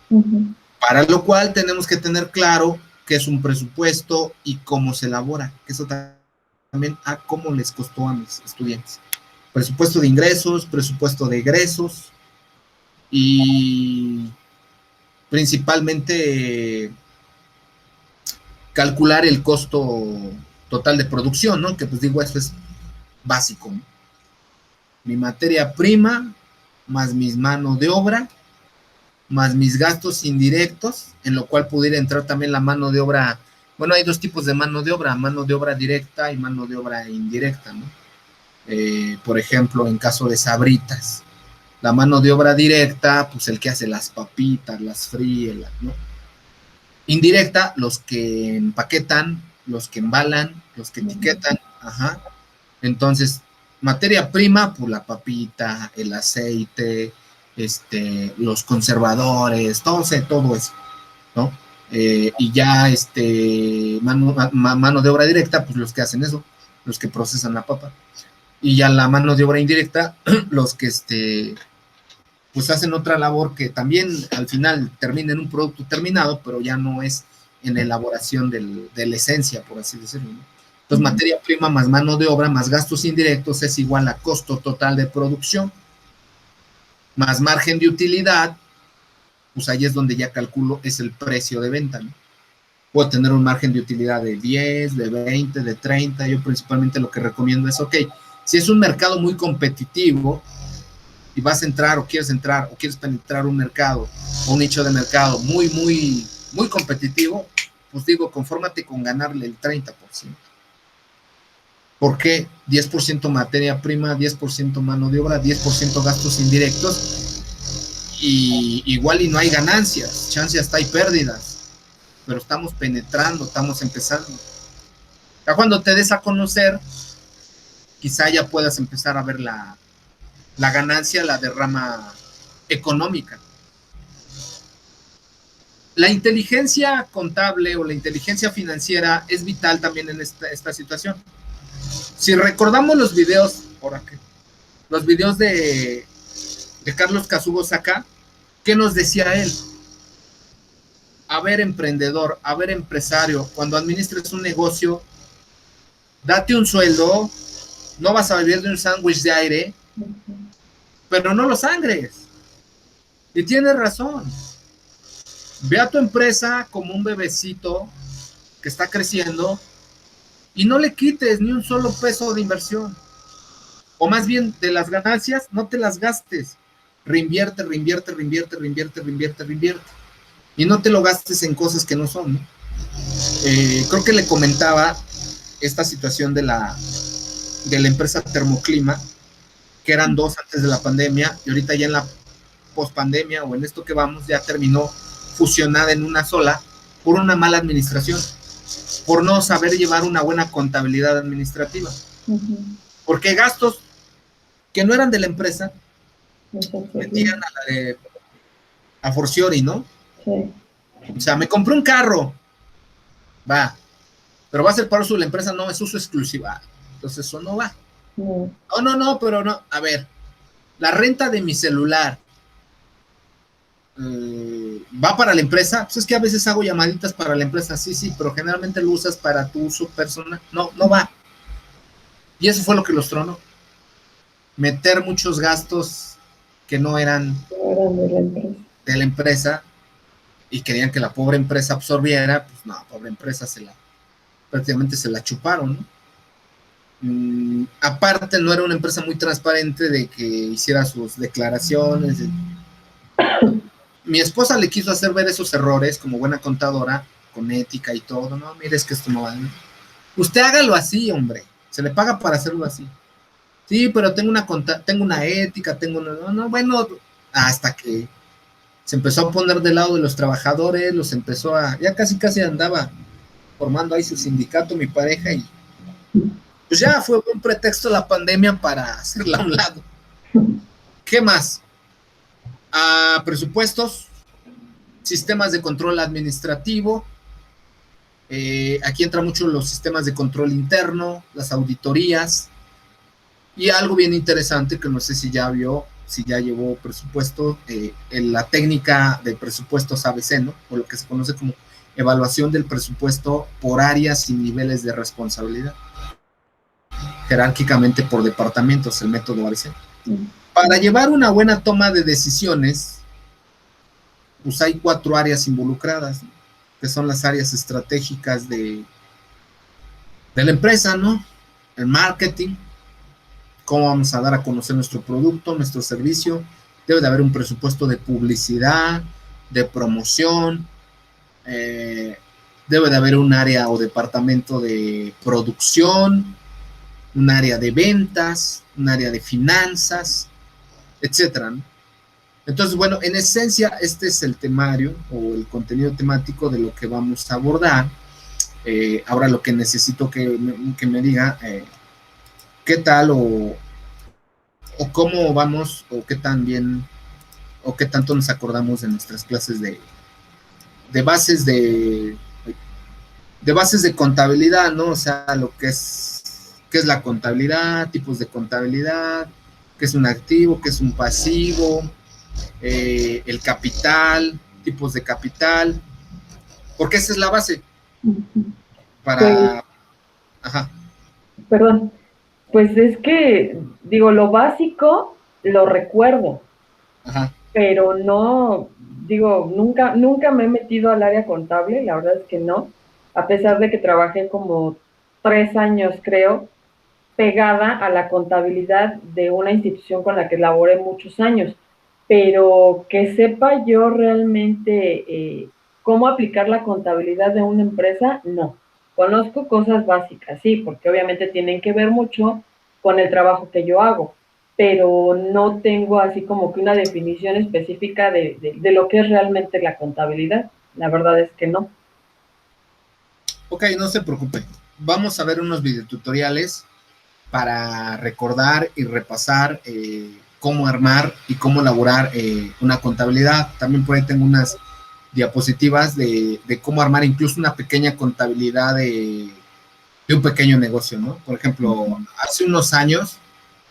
¿no? Para lo cual tenemos que tener claro qué es un presupuesto y cómo se elabora, que eso también a cómo les costó a mis estudiantes. Presupuesto de ingresos, presupuesto de egresos y principalmente calcular el costo total de producción, ¿no? Que pues digo, esto es básico, ¿no? Mi materia prima más mis manos de obra más mis gastos indirectos, en lo cual pudiera entrar también la mano de obra. Bueno, hay dos tipos de mano de obra directa y mano de obra indirecta, ¿no? Por ejemplo, en caso de Sabritas, la mano de obra directa, pues el que hace las papitas, las fríe, ¿no? Indirecta, los que empaquetan, los que embalan, los que etiquetan, ajá. Entonces, materia prima, pues la papita, el aceite, los conservadores, todo eso, ¿no? Y ya mano de obra directa, pues los que hacen eso, los que procesan la papa. Y ya la mano de obra indirecta, los que pues hacen otra labor que también al final termina en un producto terminado, pero ya no es en elaboración de la esencia, por así decirlo, ¿no? Entonces, materia prima más mano de obra más gastos indirectos es igual a costo total de producción más margen de utilidad, pues ahí es donde ya calculo es el precio de venta, ¿no? Puedo tener un margen de utilidad de 10, de 20, de 30, yo principalmente lo que recomiendo es, ok, si es un mercado muy competitivo y vas a entrar o quieres penetrar un mercado o un nicho de mercado muy, muy, muy competitivo, pues digo, confórmate con ganarle el 30%. ¿Por qué? 10% materia prima, 10% mano de obra, 10% gastos indirectos, y igual y no hay ganancias, chance hasta hay pérdidas, pero estamos penetrando, estamos empezando. Ya cuando te des a conocer, quizá ya puedas empezar a ver la ganancia, la derrama económica. La inteligencia contable o la inteligencia financiera es vital también en esta situación. Si recordamos los videos, por aquí, los videos de Carlos Kazugo Saka, ¿qué nos decía él? A ver, emprendedor, a ver, empresario, cuando administres un negocio, date un sueldo, no vas a vivir de un sándwich de aire, pero no lo sangres. Y tienes razón. Ve a tu empresa como un bebecito que está creciendo y no le quites ni un solo peso de inversión. O más bien, de las ganancias, no te las gastes. Reinvierte. Y no te lo gastes en cosas que no son, ¿no? Creo que le comentaba esta situación de la empresa Termoclima, que eran dos antes de la pandemia, y ahorita ya en la pospandemia o en esto que vamos, ya terminó fusionada en una sola por una mala administración, por no saber llevar una buena contabilidad administrativa. Porque gastos que no eran de la empresa metían a forciori, ¿no? Sí. O sea, me compré un carro, va, pero va a ser para uso de la empresa, no, es uso exclusiva. Entonces eso no va. No, pero no, a ver, la renta de mi celular va para la empresa, pues es que a veces hago llamaditas para la empresa, sí, pero generalmente lo usas para tu uso personal, no va. Y eso fue lo que los tronó. Meter muchos gastos que no eran de la empresa y querían que la pobre empresa absorbiera, pues no, pobre empresa prácticamente se la chuparon, ¿no? Aparte no era una empresa muy transparente de que hiciera sus declaraciones. Mi esposa le quiso hacer ver esos errores como buena contadora, con ética y todo. No, mire, es que esto no va. Usted hágalo así, hombre. Se le paga para hacerlo así. Sí, pero tengo una ética, bueno, hasta que se empezó a poner del lado de los trabajadores, ya casi andaba formando ahí su sindicato, mi pareja, y pues ya fue un pretexto la pandemia para hacerla a un lado. ¿Qué más? Presupuestos, sistemas de control administrativo, aquí entra mucho los sistemas de control interno, las auditorías, y algo bien interesante que no sé si ya llevó presupuesto, la técnica de presupuestos ABC, ¿no? O lo que se conoce como evaluación del presupuesto por áreas y niveles de responsabilidad, jerárquicamente por departamentos, el método ABC. Para llevar una buena toma de decisiones, pues hay 4 áreas involucradas, ¿no? Que son las áreas estratégicas de la empresa, ¿no? El marketing, cómo vamos a dar a conocer nuestro producto, nuestro servicio. Debe de haber un presupuesto de publicidad, de promoción, debe de haber un área o departamento de producción, un área de ventas, un área de finanzas, etcétera, ¿no? Entonces, bueno, en esencia, este es el temario o el contenido temático de lo que vamos a abordar. Ahora lo que necesito que me diga, qué tal o cómo vamos, o qué tan bien, o qué tanto nos acordamos de nuestras clases de bases de contabilidad, ¿no? O sea, lo que es, qué es la contabilidad, tipos de contabilidad, qué es un activo, qué es un pasivo, el capital, tipos de capital, porque esa es la base para... Ajá. Perdón, pues es que, digo, lo básico lo recuerdo, Ajá. Pero no, digo, nunca me he metido al área contable, la verdad es que no, a pesar de que trabajé como 3 años, creo, pegada a la contabilidad de una institución con la que laboré muchos años, pero que sepa yo realmente cómo aplicar la contabilidad de una empresa, no. Conozco cosas básicas, sí, porque obviamente tienen que ver mucho con el trabajo que yo hago, pero no tengo así como que una definición específica de lo que es realmente la contabilidad. La verdad es que no. Ok, no se preocupe. Vamos a ver unos videotutoriales para recordar y repasar cómo armar y cómo elaborar una contabilidad. También por ahí tengo unas diapositivas de cómo armar incluso una pequeña contabilidad de un pequeño negocio, ¿no? Por ejemplo, hace unos años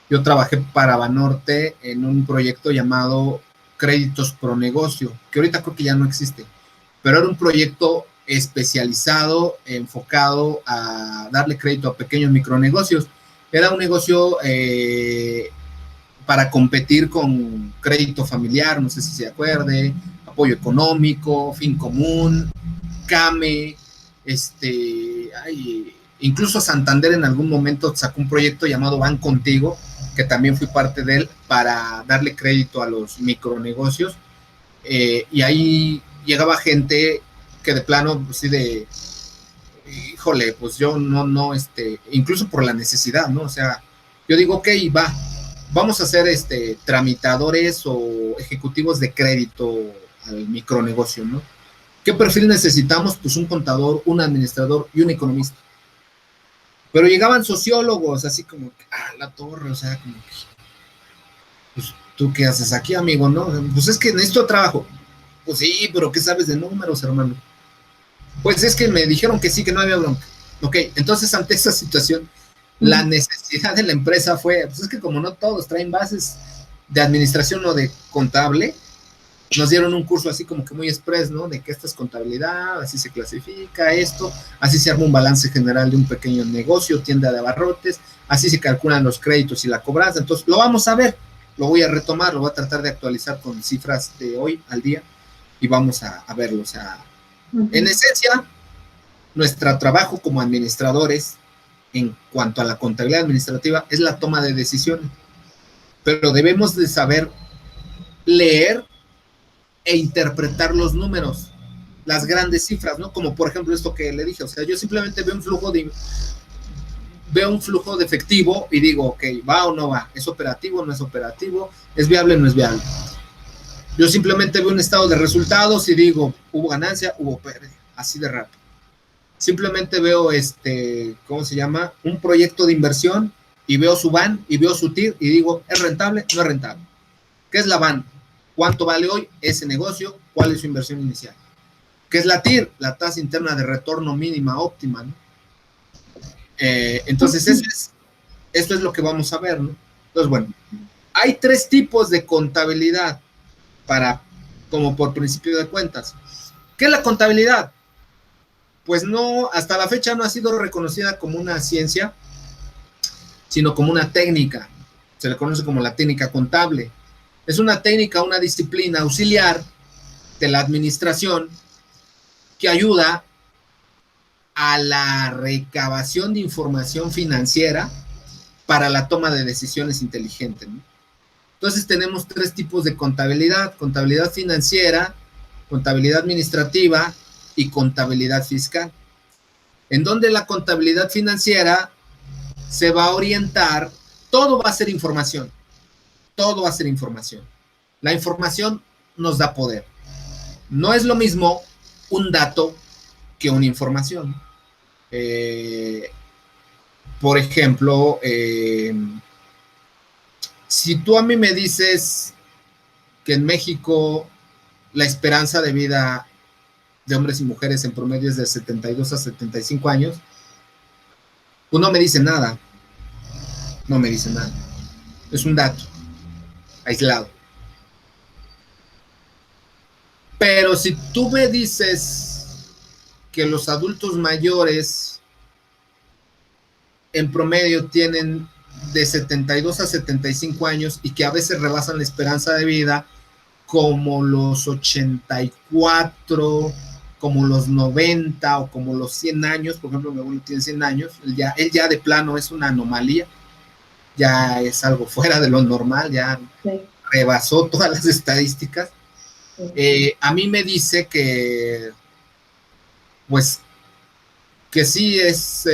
yo trabajé para Banorte en un proyecto llamado Créditos Pro Negocio, que ahorita creo que ya no existe, pero era un proyecto especializado, enfocado a darle crédito a pequeños micronegocios. Era un negocio para competir con crédito familiar, no sé si se acuerde, apoyo económico, fin común, CAME, incluso Santander en algún momento sacó un proyecto llamado Van Contigo, que también fui parte de él, para darle crédito a los micronegocios, y ahí llegaba gente que de plano, pues sí, híjole, pues yo no, incluso por la necesidad, ¿no? O sea, yo digo, ok, vamos a ser tramitadores o ejecutivos de crédito al micronegocio, ¿no? ¿Qué perfil necesitamos? Pues un contador, un administrador y un economista. Pero llegaban sociólogos, así como, la torre, o sea, como que, pues, ¿tú qué haces aquí, amigo, no? Pues es que necesito trabajo. Pues sí, pero ¿qué sabes de números, hermano? Pues es que me dijeron que sí, que no había bronca. Ok, entonces ante esa situación, la necesidad de la empresa fue, pues es que como no todos traen bases de administración o de contable, nos dieron un curso así como que muy express, ¿no? De que esta es contabilidad, así se clasifica esto, así se arma un balance general de un pequeño negocio, tienda de abarrotes, así se calculan los créditos y la cobranza. Entonces, lo vamos a ver, lo voy a retomar, lo voy a tratar de actualizar con cifras de hoy al día y vamos a verlo. O sea, en esencia, nuestro trabajo como administradores en cuanto a la contabilidad administrativa es la toma de decisiones, pero debemos de saber leer e interpretar los números, las grandes cifras, ¿no? Como por ejemplo esto que le dije, o sea, yo simplemente veo un flujo de efectivo y digo, ok, va o no va, es operativo o no es operativo, es viable o no es viable. Yo simplemente veo un estado de resultados y digo, hubo ganancia, hubo pérdida, así de rápido. Simplemente veo ¿cómo se llama? Un proyecto de inversión y veo su BAN y veo su TIR y digo, ¿es rentable? No es rentable. ¿Qué es la BAN? ¿Cuánto vale hoy ese negocio? ¿Cuál es su inversión inicial? ¿Qué es la TIR? La tasa interna de retorno mínima óptima, ¿no? Entonces, esto es lo que vamos a ver, ¿no? Entonces, bueno, hay 3 tipos de contabilidad como por principio de cuentas. ¿Qué es la contabilidad? Pues no, hasta la fecha no ha sido reconocida como una ciencia, sino como una técnica. Se le conoce como la técnica contable. Es una técnica, una disciplina auxiliar de la administración que ayuda a la recabación de información financiera para la toma de decisiones inteligentes, ¿no? Entonces tenemos 3 tipos de contabilidad: contabilidad financiera, contabilidad administrativa y contabilidad fiscal. En donde la contabilidad financiera se va a orientar, todo va a ser información, todo va a ser información. La información nos da poder. No es lo mismo un dato que una información. Por ejemplo, si tú a mí me dices que en México la esperanza de vida de hombres y mujeres en promedio es de 72 a 75 años, pues no me dice nada. No me dice nada. Es un dato aislado. Pero si tú me dices que los adultos mayores en promedio tienen de 72 a 75 años y que a veces rebasan la esperanza de vida, como los 84, como los 90 o como los 100 años, por ejemplo, mi abuelo tiene 100 años, él ya de plano es una anomalía, ya es algo fuera de lo normal, ya rebasó todas las estadísticas. A mí me dice que, pues, que sí es,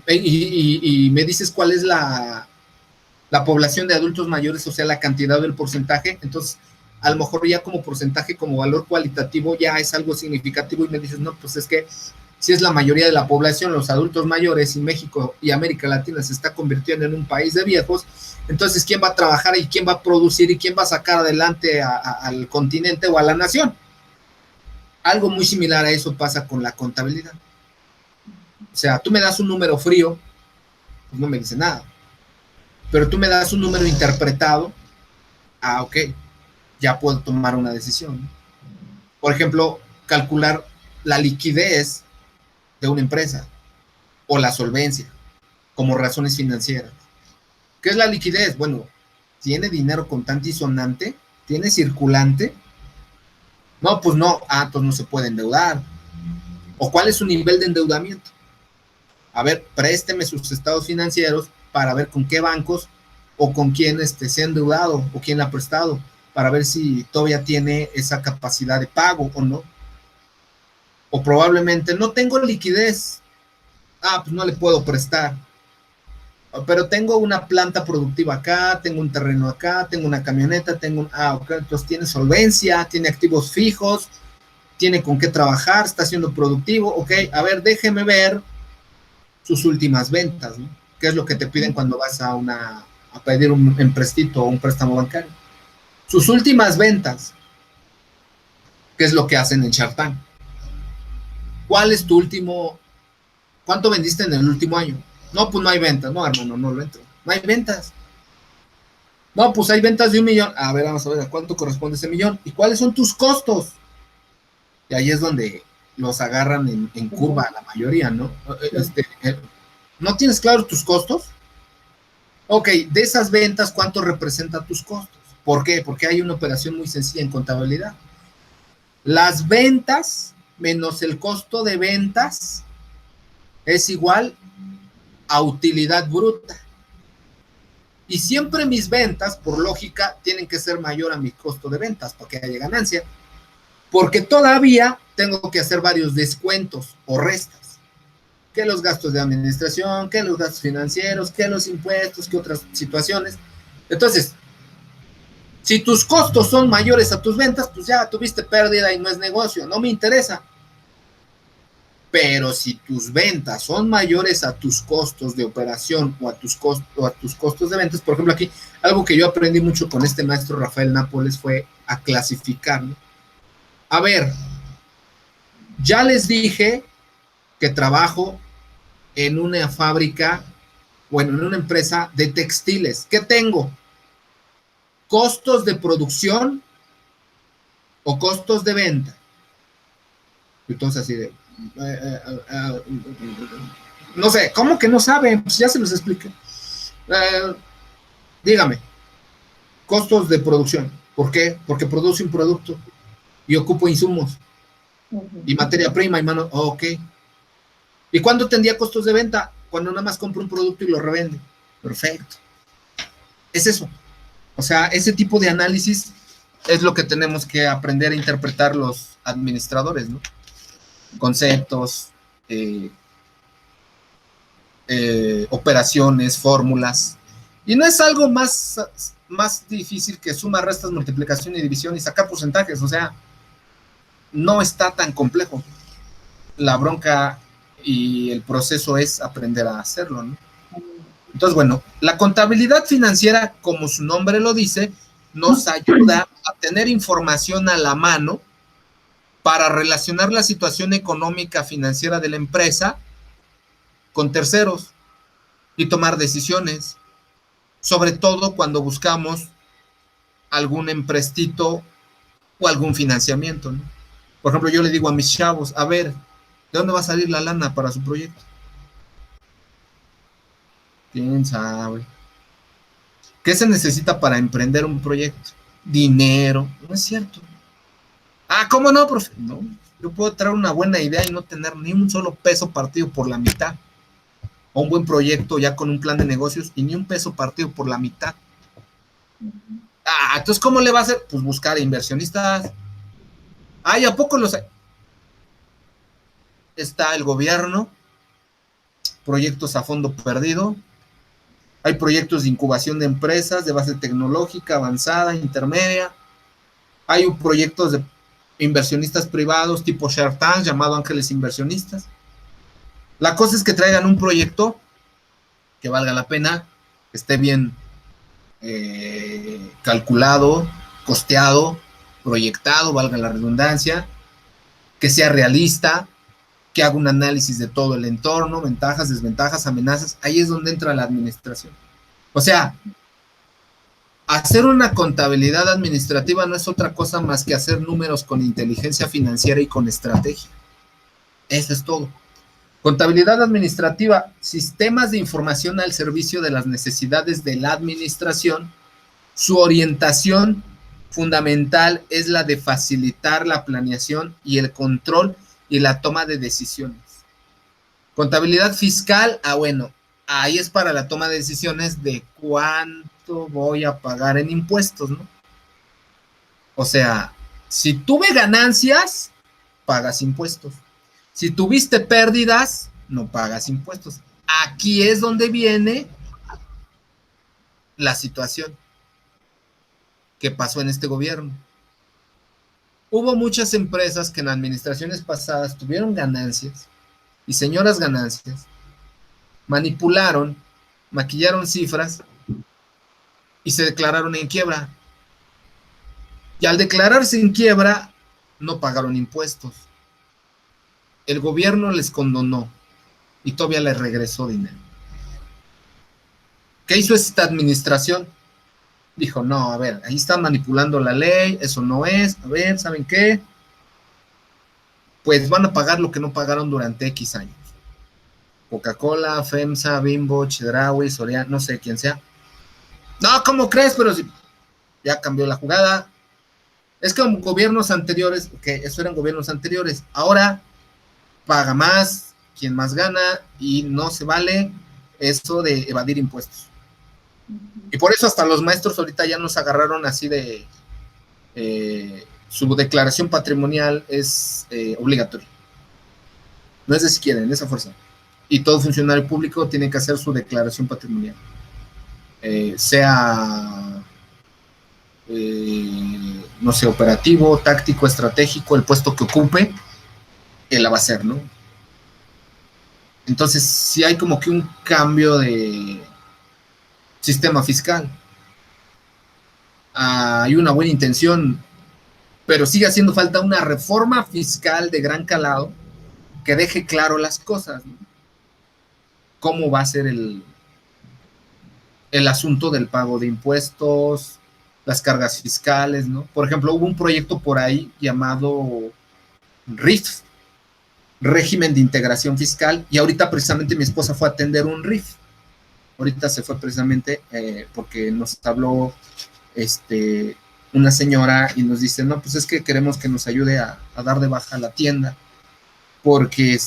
y me dices cuál es la población de adultos mayores, o sea, la cantidad del porcentaje. Entonces, a lo mejor ya como porcentaje, como valor cualitativo, ya es algo significativo y me dices, no, pues es que si es la mayoría de la población, los adultos mayores, y México y América Latina se está convirtiendo en un país de viejos, entonces, ¿quién va a trabajar y quién va a producir y quién va a sacar adelante al continente o a la nación? Algo muy similar a eso pasa con la contabilidad. O sea, tú me das un número frío, pues no me dice nada. Pero tú me das un número interpretado, ok, ya puedo tomar una decisión. Por ejemplo, calcular la liquidez de una empresa o la solvencia como razones financieras. ¿Qué es la liquidez? Bueno, ¿tiene dinero contante y sonante? ¿Tiene circulante? No, pues no. Pues no se puede endeudar. ¿O cuál es su nivel de endeudamiento? A ver, présteme sus estados financieros para ver con qué bancos o con quién se ha endeudado o quién le ha prestado, para ver si todavía tiene esa capacidad de pago o no. O probablemente no tengo liquidez. Pues no le puedo prestar. Pero tengo una planta productiva acá, tengo un terreno acá, tengo una camioneta, okay, entonces tiene solvencia, tiene activos fijos, tiene con qué trabajar, está siendo productivo. Ok, a ver, déjeme ver sus últimas ventas, ¿no? ¿Qué es lo que te piden cuando vas a pedir un empréstito o un préstamo bancario? Sus últimas ventas. ¿Qué es lo que hacen en Shark Tank? ¿Cuál es tu último ¿cuánto vendiste en el último año? No, pues no hay ventas. No, hermano, no lo entro. No hay ventas. No, pues hay ventas de 1,000,000. A ver, vamos a ver, ¿a cuánto corresponde ese millón? ¿Y cuáles son tus costos? Y ahí es donde los agarran en curva la mayoría, ¿no? ¿No tienes claros tus costos? Ok, de esas ventas, ¿cuánto representa tus costos? ¿Por qué? Porque hay una operación muy sencilla en contabilidad. Las ventas menos el costo de ventas es igual a utilidad bruta. Y siempre mis ventas, por lógica, tienen que ser mayor a mi costo de ventas para que haya ganancia. Porque todavía tengo que hacer varios descuentos o restas. Que los gastos de administración, que los gastos financieros, que los impuestos, que otras situaciones. Entonces, si tus costos son mayores a tus ventas, pues ya tuviste pérdida y no es negocio, no me interesa. Pero si tus ventas son mayores a tus costos de operación o a tus costos de ventas, por ejemplo, aquí algo que yo aprendí mucho con este maestro Rafael Nápoles fue a clasificar, ¿no? A ver, ya les dije que trabajo en una fábrica, bueno, en una empresa de textiles. ¿Qué tengo? ¿Costos de producción o costos de venta? Entonces así de... no sé, ¿cómo que no saben? Pues ya se los expliqué. Dígame, costos de producción. ¿Por qué? Porque produce un producto y ocupo insumos y materia prima y mano. Oh, ok. ¿Y cuándo tendría costos de venta? Cuando nada más compro un producto y lo revende. Perfecto. Es eso. O sea, ese tipo de análisis es lo que tenemos que aprender a interpretar los administradores, ¿no? Conceptos, operaciones, fórmulas. Y no es algo más difícil que suma, restas, multiplicación y división y sacar porcentajes. O sea, no está tan complejo. La bronca y el proceso es aprender a hacerlo, ¿no? Entonces, bueno, la contabilidad financiera, como su nombre lo dice, nos ayuda a tener información a la mano para relacionar la situación económica financiera de la empresa con terceros y tomar decisiones, sobre todo cuando buscamos algún emprestito o algún financiamiento, ¿no? Por ejemplo, yo le digo a mis chavos, a ver, ¿de dónde va a salir la lana para su proyecto? ¿Quién sabe? ¿Qué se necesita para emprender un proyecto? Dinero. No es cierto. Ah, ¿cómo no, profe? No, yo puedo traer una buena idea y no tener ni un solo peso partido por la mitad. O un buen proyecto ya con un plan de negocios y ni un peso partido por la mitad. Ah, entonces, ¿cómo le va a hacer? Pues buscar inversionistas. Ay, ¿a poco los hay? Está el gobierno, proyectos a fondo perdido. Hay proyectos de incubación de empresas de base tecnológica, avanzada, intermedia. Hay proyectos de inversionistas privados tipo Shark Tank, llamado Ángeles Inversionistas. La cosa es que traigan un proyecto que valga la pena, que esté bien calculado, costeado, proyectado, valga la redundancia, que sea realista, que haga un análisis de todo el entorno, ventajas, desventajas, amenazas. Ahí es donde entra la administración. O sea, hacer una contabilidad administrativa no es otra cosa más que hacer números con inteligencia financiera y con estrategia. Eso es todo. Contabilidad administrativa, sistemas de información al servicio de las necesidades de la administración. Su orientación fundamental es la de facilitar la planeación y el control y la toma de decisiones. Contabilidad fiscal, bueno, ahí es para la toma de decisiones de cuánto voy a pagar en impuestos, ¿no? O sea, si tuve ganancias, pagas impuestos. Si tuviste pérdidas, no pagas impuestos. Aquí es donde viene la situación que pasó en este gobierno. Hubo muchas empresas que en administraciones pasadas tuvieron ganancias y señoras ganancias, manipularon, maquillaron cifras y se declararon en quiebra. Y al declararse en quiebra, no pagaron impuestos. El gobierno les condonó y todavía le regresó dinero. ¿Qué hizo esta administración? Dijo, no, a ver, ahí están manipulando la ley, eso no es, a ver, ¿saben qué? Pues van a pagar lo que no pagaron durante X años. Coca-Cola, FEMSA, Bimbo, Chedraui, Soriana, no sé quién sea. No, ¿cómo crees? Pero si ya cambió la jugada. Es que gobiernos anteriores, que eso eran gobiernos anteriores, ahora paga más, quien más gana, y no se vale eso de evadir impuestos. Y por eso hasta los maestros ahorita ya nos agarraron así de su declaración patrimonial es obligatoria. No es de si quieren, esa fuerza. Y todo funcionario público tiene que hacer su declaración patrimonial. Sea, no sé, operativo, táctico, estratégico, el puesto que ocupe, él la va a hacer, ¿no? Entonces, sí hay como que un cambio de sistema fiscal. Hay una buena intención, pero sigue haciendo falta una reforma fiscal de gran calado que deje claro las cosas, ¿no? Cómo va a ser el asunto del pago de impuestos, las cargas fiscales, ¿no? Por ejemplo, hubo un proyecto por ahí llamado RIF, Régimen de Integración Fiscal, y ahorita precisamente mi esposa fue a atender un RIF. Ahorita se fue precisamente porque nos habló una señora y nos dice, no, pues es que queremos que nos ayude a dar de baja la tienda, porque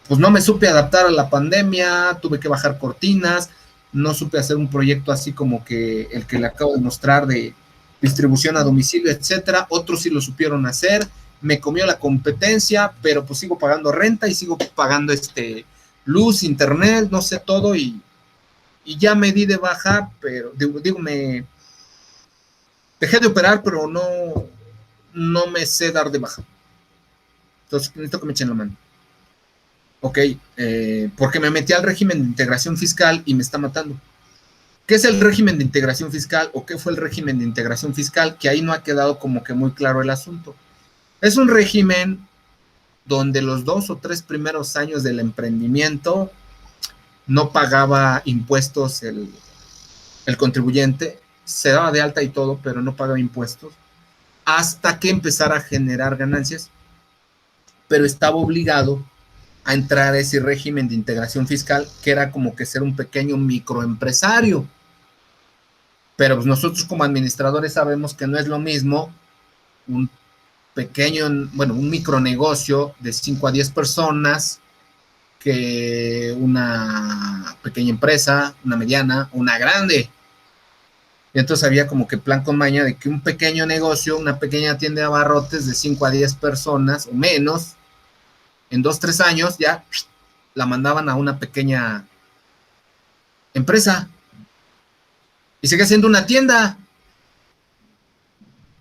pues no me supe adaptar a la pandemia, tuve que bajar cortinas, no supe hacer un proyecto así como que el que le acabo de mostrar de distribución a domicilio, etcétera. Otros sí lo supieron hacer, me comió la competencia, pero pues sigo pagando renta y sigo pagando luz, internet, no sé todo, y ya me di de baja, pero digo, me dejé de operar, pero no me sé dar de baja. Entonces necesito que me echen la mano. Ok, porque me metí al régimen de integración fiscal y me está matando. ¿Qué es el régimen de integración fiscal o qué fue el régimen de integración fiscal? Que ahí no ha quedado como que muy claro el asunto. Es un régimen donde los 2 o 3 primeros años del emprendimiento no pagaba impuestos el contribuyente, se daba de alta y todo, pero no pagaba impuestos, hasta que empezara a generar ganancias, pero estaba obligado a entrar a ese régimen de integración fiscal, que era como que ser un pequeño microempresario. Pero pues nosotros como administradores sabemos que no es lo mismo un pequeño, bueno, un micronegocio de 5 a 10 personas que una pequeña empresa, una mediana, una grande. Y entonces había como que plan con maña de que un pequeño negocio, una pequeña tienda de abarrotes de 5 a 10 personas o menos, en 2, 3 años ya la mandaban a una pequeña empresa y sigue siendo una tienda,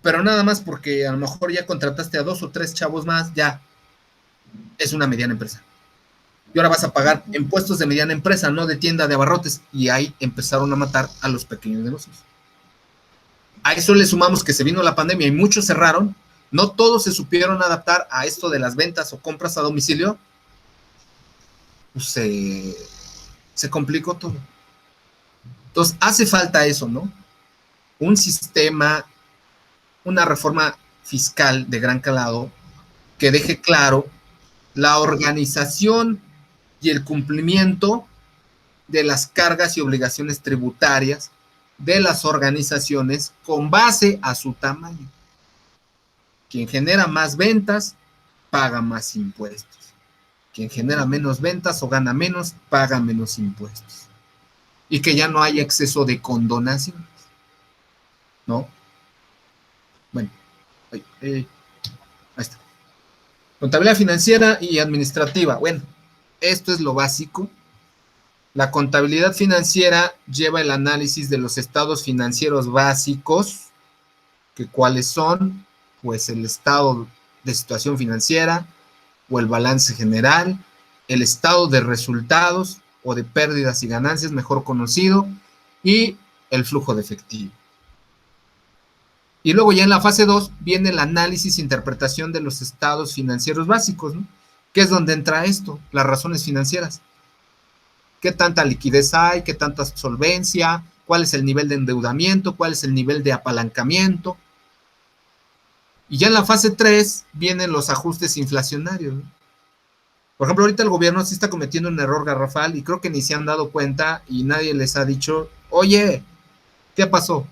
pero nada más porque a lo mejor ya contrataste a 2 o 3 chavos más, ya es una mediana empresa. Y ahora vas a pagar impuestos de mediana empresa, no de tienda de abarrotes, y ahí empezaron a matar a los pequeños negocios. A eso le sumamos que se vino la pandemia y muchos cerraron. No todos se supieron adaptar a esto de las ventas o compras a domicilio, pues se complicó todo. Entonces, hace falta eso, ¿no? Un sistema, una reforma fiscal de gran calado que deje claro la organización y el cumplimiento de las cargas y obligaciones tributarias de las organizaciones con base a su tamaño. Quien genera más ventas, paga más impuestos. Quien genera menos ventas o gana menos, paga menos impuestos. Y que ya no haya exceso de condonaciones, ¿no? Bueno, ahí está. Contabilidad financiera y administrativa. Bueno, esto es lo básico. La contabilidad financiera lleva el análisis de los estados financieros básicos, que cuáles son, pues el estado de situación financiera o el balance general, el estado de resultados o de pérdidas y ganancias, mejor conocido, y el flujo de efectivo. Y luego ya en la fase 2 viene el análisis e interpretación de los estados financieros básicos, ¿no? ¿Qué es donde entra esto? Las razones financieras. ¿Qué tanta liquidez hay? ¿Qué tanta solvencia? ¿Cuál es el nivel de endeudamiento? ¿Cuál es el nivel de apalancamiento? Y ya en la fase 3 vienen los ajustes inflacionarios, ¿no? Por ejemplo, ahorita el gobierno sí está cometiendo un error garrafal y creo que ni se han dado cuenta y nadie les ha dicho, oye, ¿qué pasó?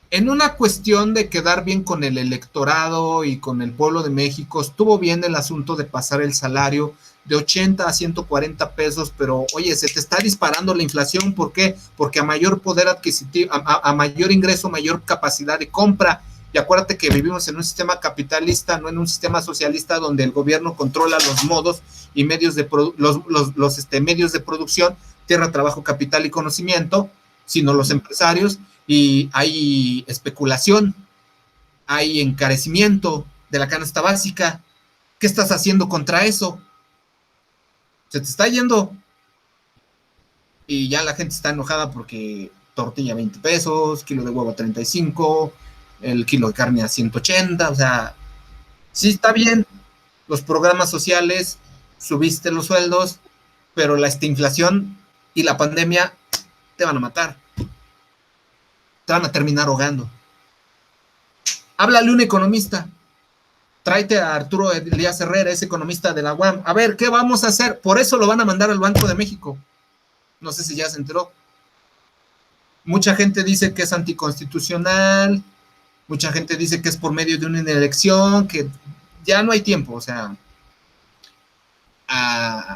En una cuestión de quedar bien con el electorado y con el pueblo de México, estuvo bien el asunto de pasar el salario de 80 a 140 pesos, pero oye, se te está disparando la inflación, ¿por qué? Porque a mayor poder adquisitivo, a mayor ingreso, mayor capacidad de compra. Y acuérdate que vivimos en un sistema capitalista, no en un sistema socialista donde el gobierno controla los modos y medios de medios de producción, tierra, trabajo, capital y conocimiento, sino los empresarios, y hay especulación, hay encarecimiento de la canasta básica. ¿Qué estás haciendo contra eso? Se te está yendo. Y ya la gente está enojada porque tortilla 20 pesos, kilo de huevo 35, el kilo de carne a 180, o sea, sí está bien, los programas sociales, subiste los sueldos, pero la inflación y la pandemia te van a matar. Te van a terminar ahogando. Háblale un economista. Tráete a Arturo Elías Herrera, ese economista de la UAM. A ver, ¿qué vamos a hacer? Por eso lo van a mandar al Banco de México. No sé si ya se enteró. Mucha gente dice que es anticonstitucional, mucha gente dice que es por medio de una elección, que ya no hay tiempo. O sea,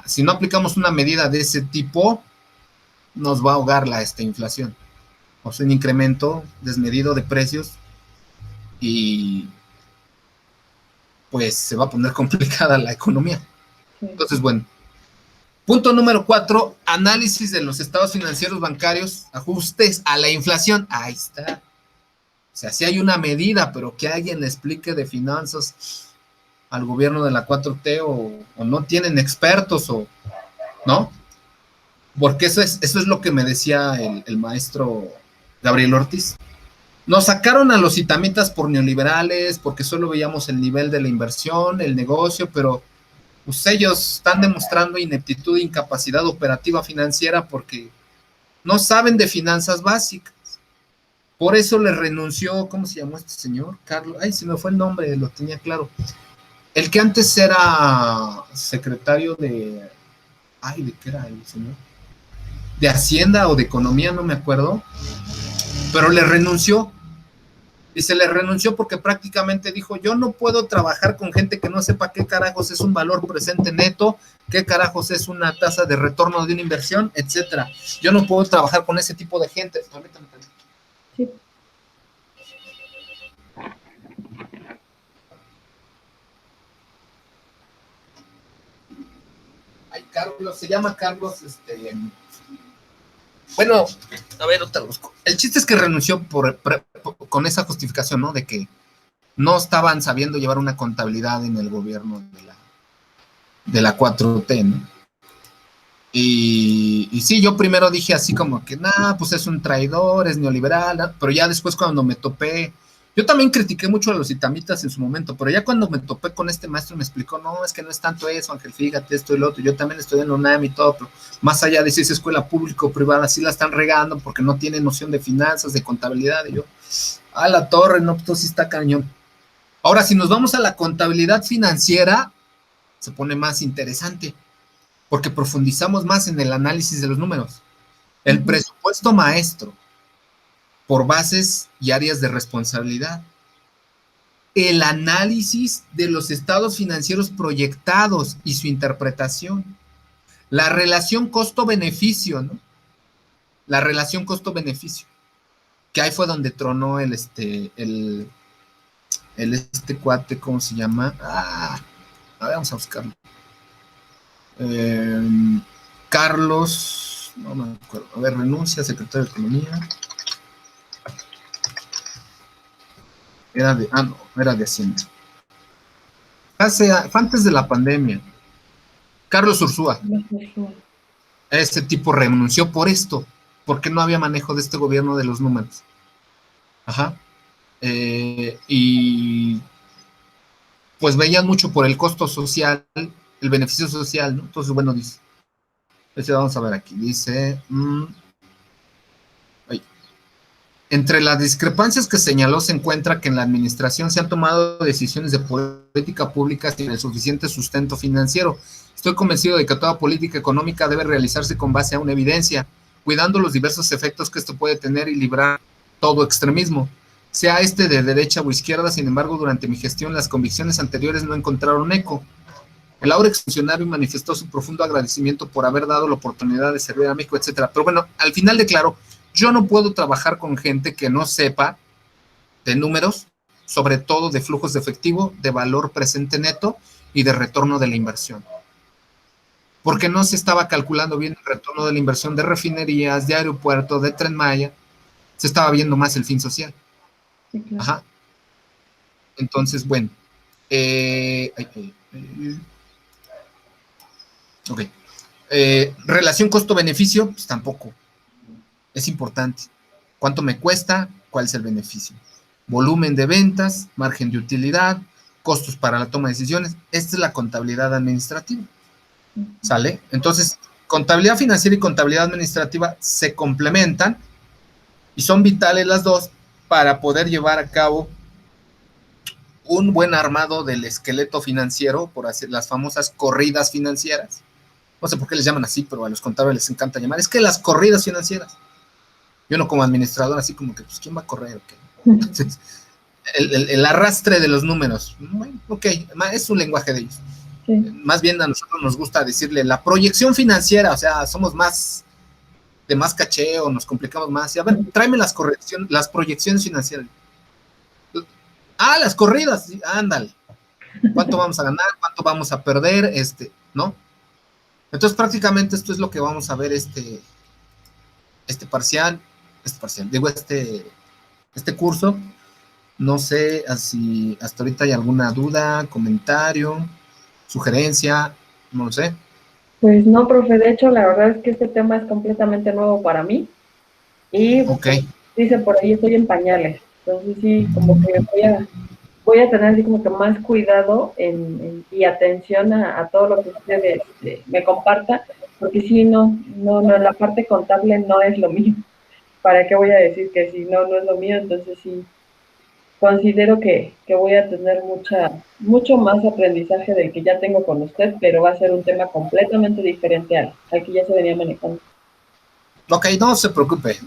si no aplicamos una medida de ese tipo, nos va a ahogar la inflación. O sea, un incremento desmedido de precios y pues se va a poner complicada la economía. Entonces, bueno. Punto número 4, análisis de los estados financieros bancarios, ajustes a la inflación. Ahí está. O sea, sí hay una medida, pero que alguien le explique de finanzas al gobierno de la 4T o no tienen expertos o no. Porque eso es lo que me decía el maestro Gabriel Ortiz. Nos sacaron a los itamitas por neoliberales, porque solo veíamos el nivel de la inversión, el negocio, pero pues ellos están demostrando ineptitud e incapacidad operativa financiera porque no saben de finanzas básicas. Por eso le renunció, ¿cómo se llamó este señor? Carlos, ay, se me fue el nombre, lo tenía claro. El que antes era secretario de, ay, ¿de qué era el señor? De Hacienda o de Economía, no me acuerdo, pero le renunció. Y se le renunció porque prácticamente dijo, yo no puedo trabajar con gente que no sepa qué carajos es un valor presente neto, qué carajos es una tasa de retorno de una inversión, etcétera. Yo no puedo trabajar con ese tipo de gente. Sí. Ay, Carlos, se llama Carlos, bueno, a ver, otra busco. El chiste es que renunció con esa justificación, ¿no? De que no estaban sabiendo llevar una contabilidad en el gobierno de la 4T, ¿no? Y sí, yo primero dije así como que, pues es un traidor, es neoliberal, ¿no? Pero ya después cuando me topé, yo también critiqué mucho a los itamitas en su momento, pero ya cuando me topé con este maestro me explicó, no, es que no es tanto eso, Ángel, fíjate, esto y lo otro, yo también estoy en la UNAM y todo, pero más allá de si es escuela pública o privada, sí la están regando porque no tienen noción de finanzas, de contabilidad, y yo, a la torre, no, pues sí está cañón. Ahora, si nos vamos a la contabilidad financiera, se pone más interesante, porque profundizamos más en el análisis de los números. El presupuesto maestro, por bases y áreas de responsabilidad. El análisis de los estados financieros proyectados y su interpretación. La relación costo-beneficio, ¿no? La relación costo-beneficio. Que ahí fue donde tronó el cuate, ¿cómo se llama? A ver, vamos a buscarlo. Carlos, no me acuerdo. A ver, renuncia, secretario de Economía. Era de Hacienda. Fue antes de la pandemia. Carlos Ursúa. Este tipo renunció por esto, porque no había manejo de este gobierno de los números. Ajá. y pues veían mucho por el costo social, el beneficio social, ¿no? Entonces, bueno, dice, vamos a ver aquí, dice, entre las discrepancias que señaló se encuentra que en la administración se han tomado decisiones de política pública sin el suficiente sustento financiero. Estoy convencido de que toda política económica debe realizarse con base a una evidencia, cuidando los diversos efectos que esto puede tener y librar todo extremismo, sea este de derecha o izquierda. Sin embargo, durante mi gestión, las convicciones anteriores no encontraron eco. El ahora exfuncionario manifestó su profundo agradecimiento por haber dado la oportunidad de servir a México, etcétera. Pero bueno, al final declaró, yo no puedo trabajar con gente que no sepa de números, sobre todo de flujos de efectivo, de valor presente neto y de retorno de la inversión. Porque no se estaba calculando bien el retorno de la inversión de refinerías, de aeropuertos, de Tren Maya, se estaba viendo más el fin social. Sí, claro. Ajá. Entonces, bueno. Ok. Relación costo-beneficio, pues tampoco. Es importante. ¿Cuánto me cuesta? ¿Cuál es el beneficio? Volumen de ventas, margen de utilidad, costos para la toma de decisiones. Esta es la contabilidad administrativa. ¿Sale? Entonces, contabilidad financiera y contabilidad administrativa se complementan y son vitales las dos para poder llevar a cabo un buen armado del esqueleto financiero, por hacer las famosas corridas financieras. No sé por qué les llaman así, pero a los contables les encanta llamar. Es que las corridas financieras. Yo no como administrador, así como que, pues, ¿quién va a correr? Okay. Entonces, el arrastre de los números. Bueno, ok, es un lenguaje de ellos. Sí. Más bien a nosotros nos gusta decirle la proyección financiera, o sea, somos más de más cacheo, nos complicamos más. Y a ver, tráeme las proyecciones financieras. Ah, las corridas, ándale. ¿Cuánto vamos a ganar? ¿Cuánto vamos a perder? ¿No? Entonces, prácticamente esto es lo que vamos a ver este curso. No sé si hasta ahorita hay alguna duda, comentario, sugerencia, no lo sé. Pues no, profe, de hecho, la verdad es que este tema es completamente nuevo para mí. Y okay. Dice por ahí, estoy en pañales. Entonces sí, como que voy a tener así como que más cuidado y atención a todo lo que usted me comparta, porque sí, no, la parte contable no es lo mío. ¿Para qué voy a decir que sí? No es lo mío. Entonces sí, considero que voy a tener mucho más aprendizaje del que ya tengo con usted, pero va a ser un tema completamente diferente al que ya se venía manejando. Ok, no se preocupe.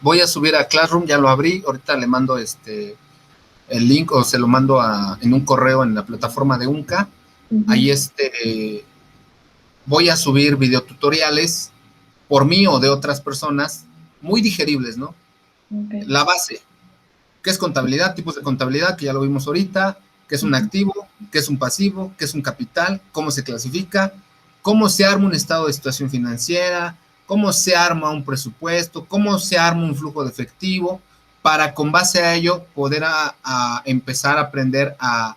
Voy a subir a Classroom, ya lo abrí, ahorita le mando el link o se lo mando en un correo en la plataforma de UNCA. Ahí voy a subir videotutoriales por mí o de otras personas, muy digeribles, ¿no? Okay. La base, ¿qué es contabilidad? Tipos de contabilidad, que ya lo vimos ahorita, ¿qué es un activo? ¿Qué es un pasivo? ¿Qué es un capital? ¿Cómo se clasifica? ¿Cómo se arma un estado de situación financiera? ¿Cómo se arma un presupuesto? ¿Cómo se arma un flujo de efectivo? Para con base a ello poder empezar a aprender a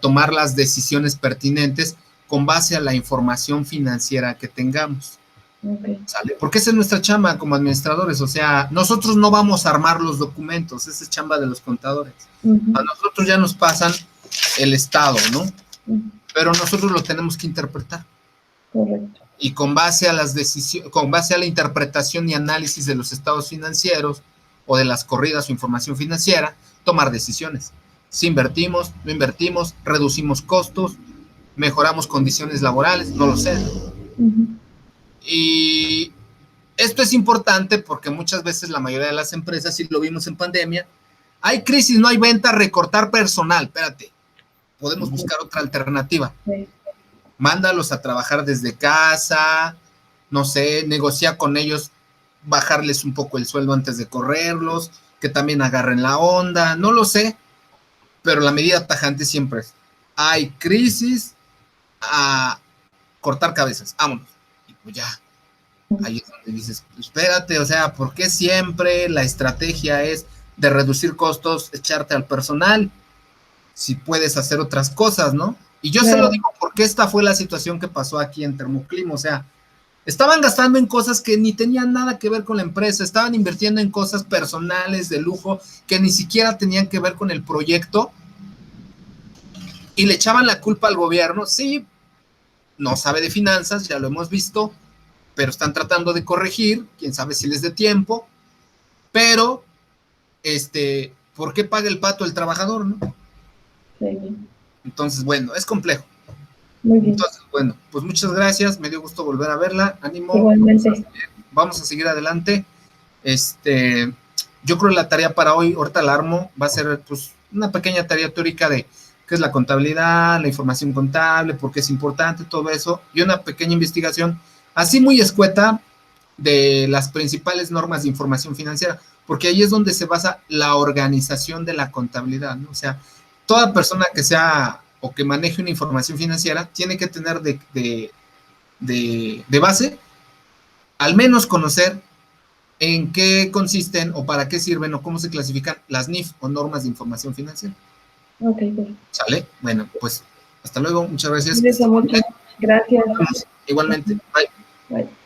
tomar las decisiones pertinentes con base a la información financiera que tengamos. Okay. ¿Sale? Porque esa es nuestra chamba como administradores, o sea, nosotros no vamos a armar los documentos, esa es chamba de los contadores. A nosotros ya nos pasan el estado, ¿no? Pero nosotros lo tenemos que interpretar. Correcto. Y con base a las decisiones, con base a la interpretación y análisis de los estados financieros o de las corridas o información financiera, tomar decisiones. Si invertimos, no invertimos, reducimos costos, mejoramos condiciones laborales, no lo sé. Y esto es importante porque muchas veces la mayoría de las empresas, si lo vimos en pandemia, hay crisis, no hay venta, recortar personal, espérate, podemos buscar otra alternativa. Sí. Mándalos a trabajar desde casa, no sé, negocia con ellos, bajarles un poco el sueldo antes de correrlos, que también agarren la onda, no lo sé, pero la medida tajante siempre es, hay crisis, a cortar cabezas, vámonos. Pues ya, ahí es donde dices, espérate, o sea, ¿por qué siempre la estrategia es de reducir costos, echarte al personal, si puedes hacer otras cosas, ¿no? Y yo se lo digo porque esta fue la situación que pasó aquí en Termoclima, o sea, Estaban gastando en cosas que ni tenían nada que ver con la empresa, estaban invirtiendo en cosas personales de lujo que ni siquiera tenían que ver con el proyecto y le echaban la culpa al gobierno. Sí, no sabe de finanzas, ya lo hemos visto, pero están tratando de corregir, quién sabe si les dé tiempo, pero ¿por qué paga el pato el trabajador, no? Sí. Entonces, bueno, es complejo. Muy bien. Entonces, bueno, pues muchas gracias, me dio gusto volver a verla, ánimo, Igualmente. vamos a seguir adelante. Yo creo que la tarea para hoy, ahorita la armo, va a ser pues una pequeña tarea teórica de qué es la contabilidad, la información contable, por qué es importante, todo eso, y una pequeña investigación, así muy escueta, de las principales normas de información financiera, porque ahí es donde se basa la organización de la contabilidad, ¿no? O sea, toda persona que sea o que maneje una información financiera tiene que tener de base, al menos conocer en qué consisten o para qué sirven o cómo se clasifican las NIF o normas de información financiera. Ok, pues. ¿Sale? Bueno, pues hasta luego, muchas gracias. Cuídese mucho. Gracias. Igualmente, bye. Bye.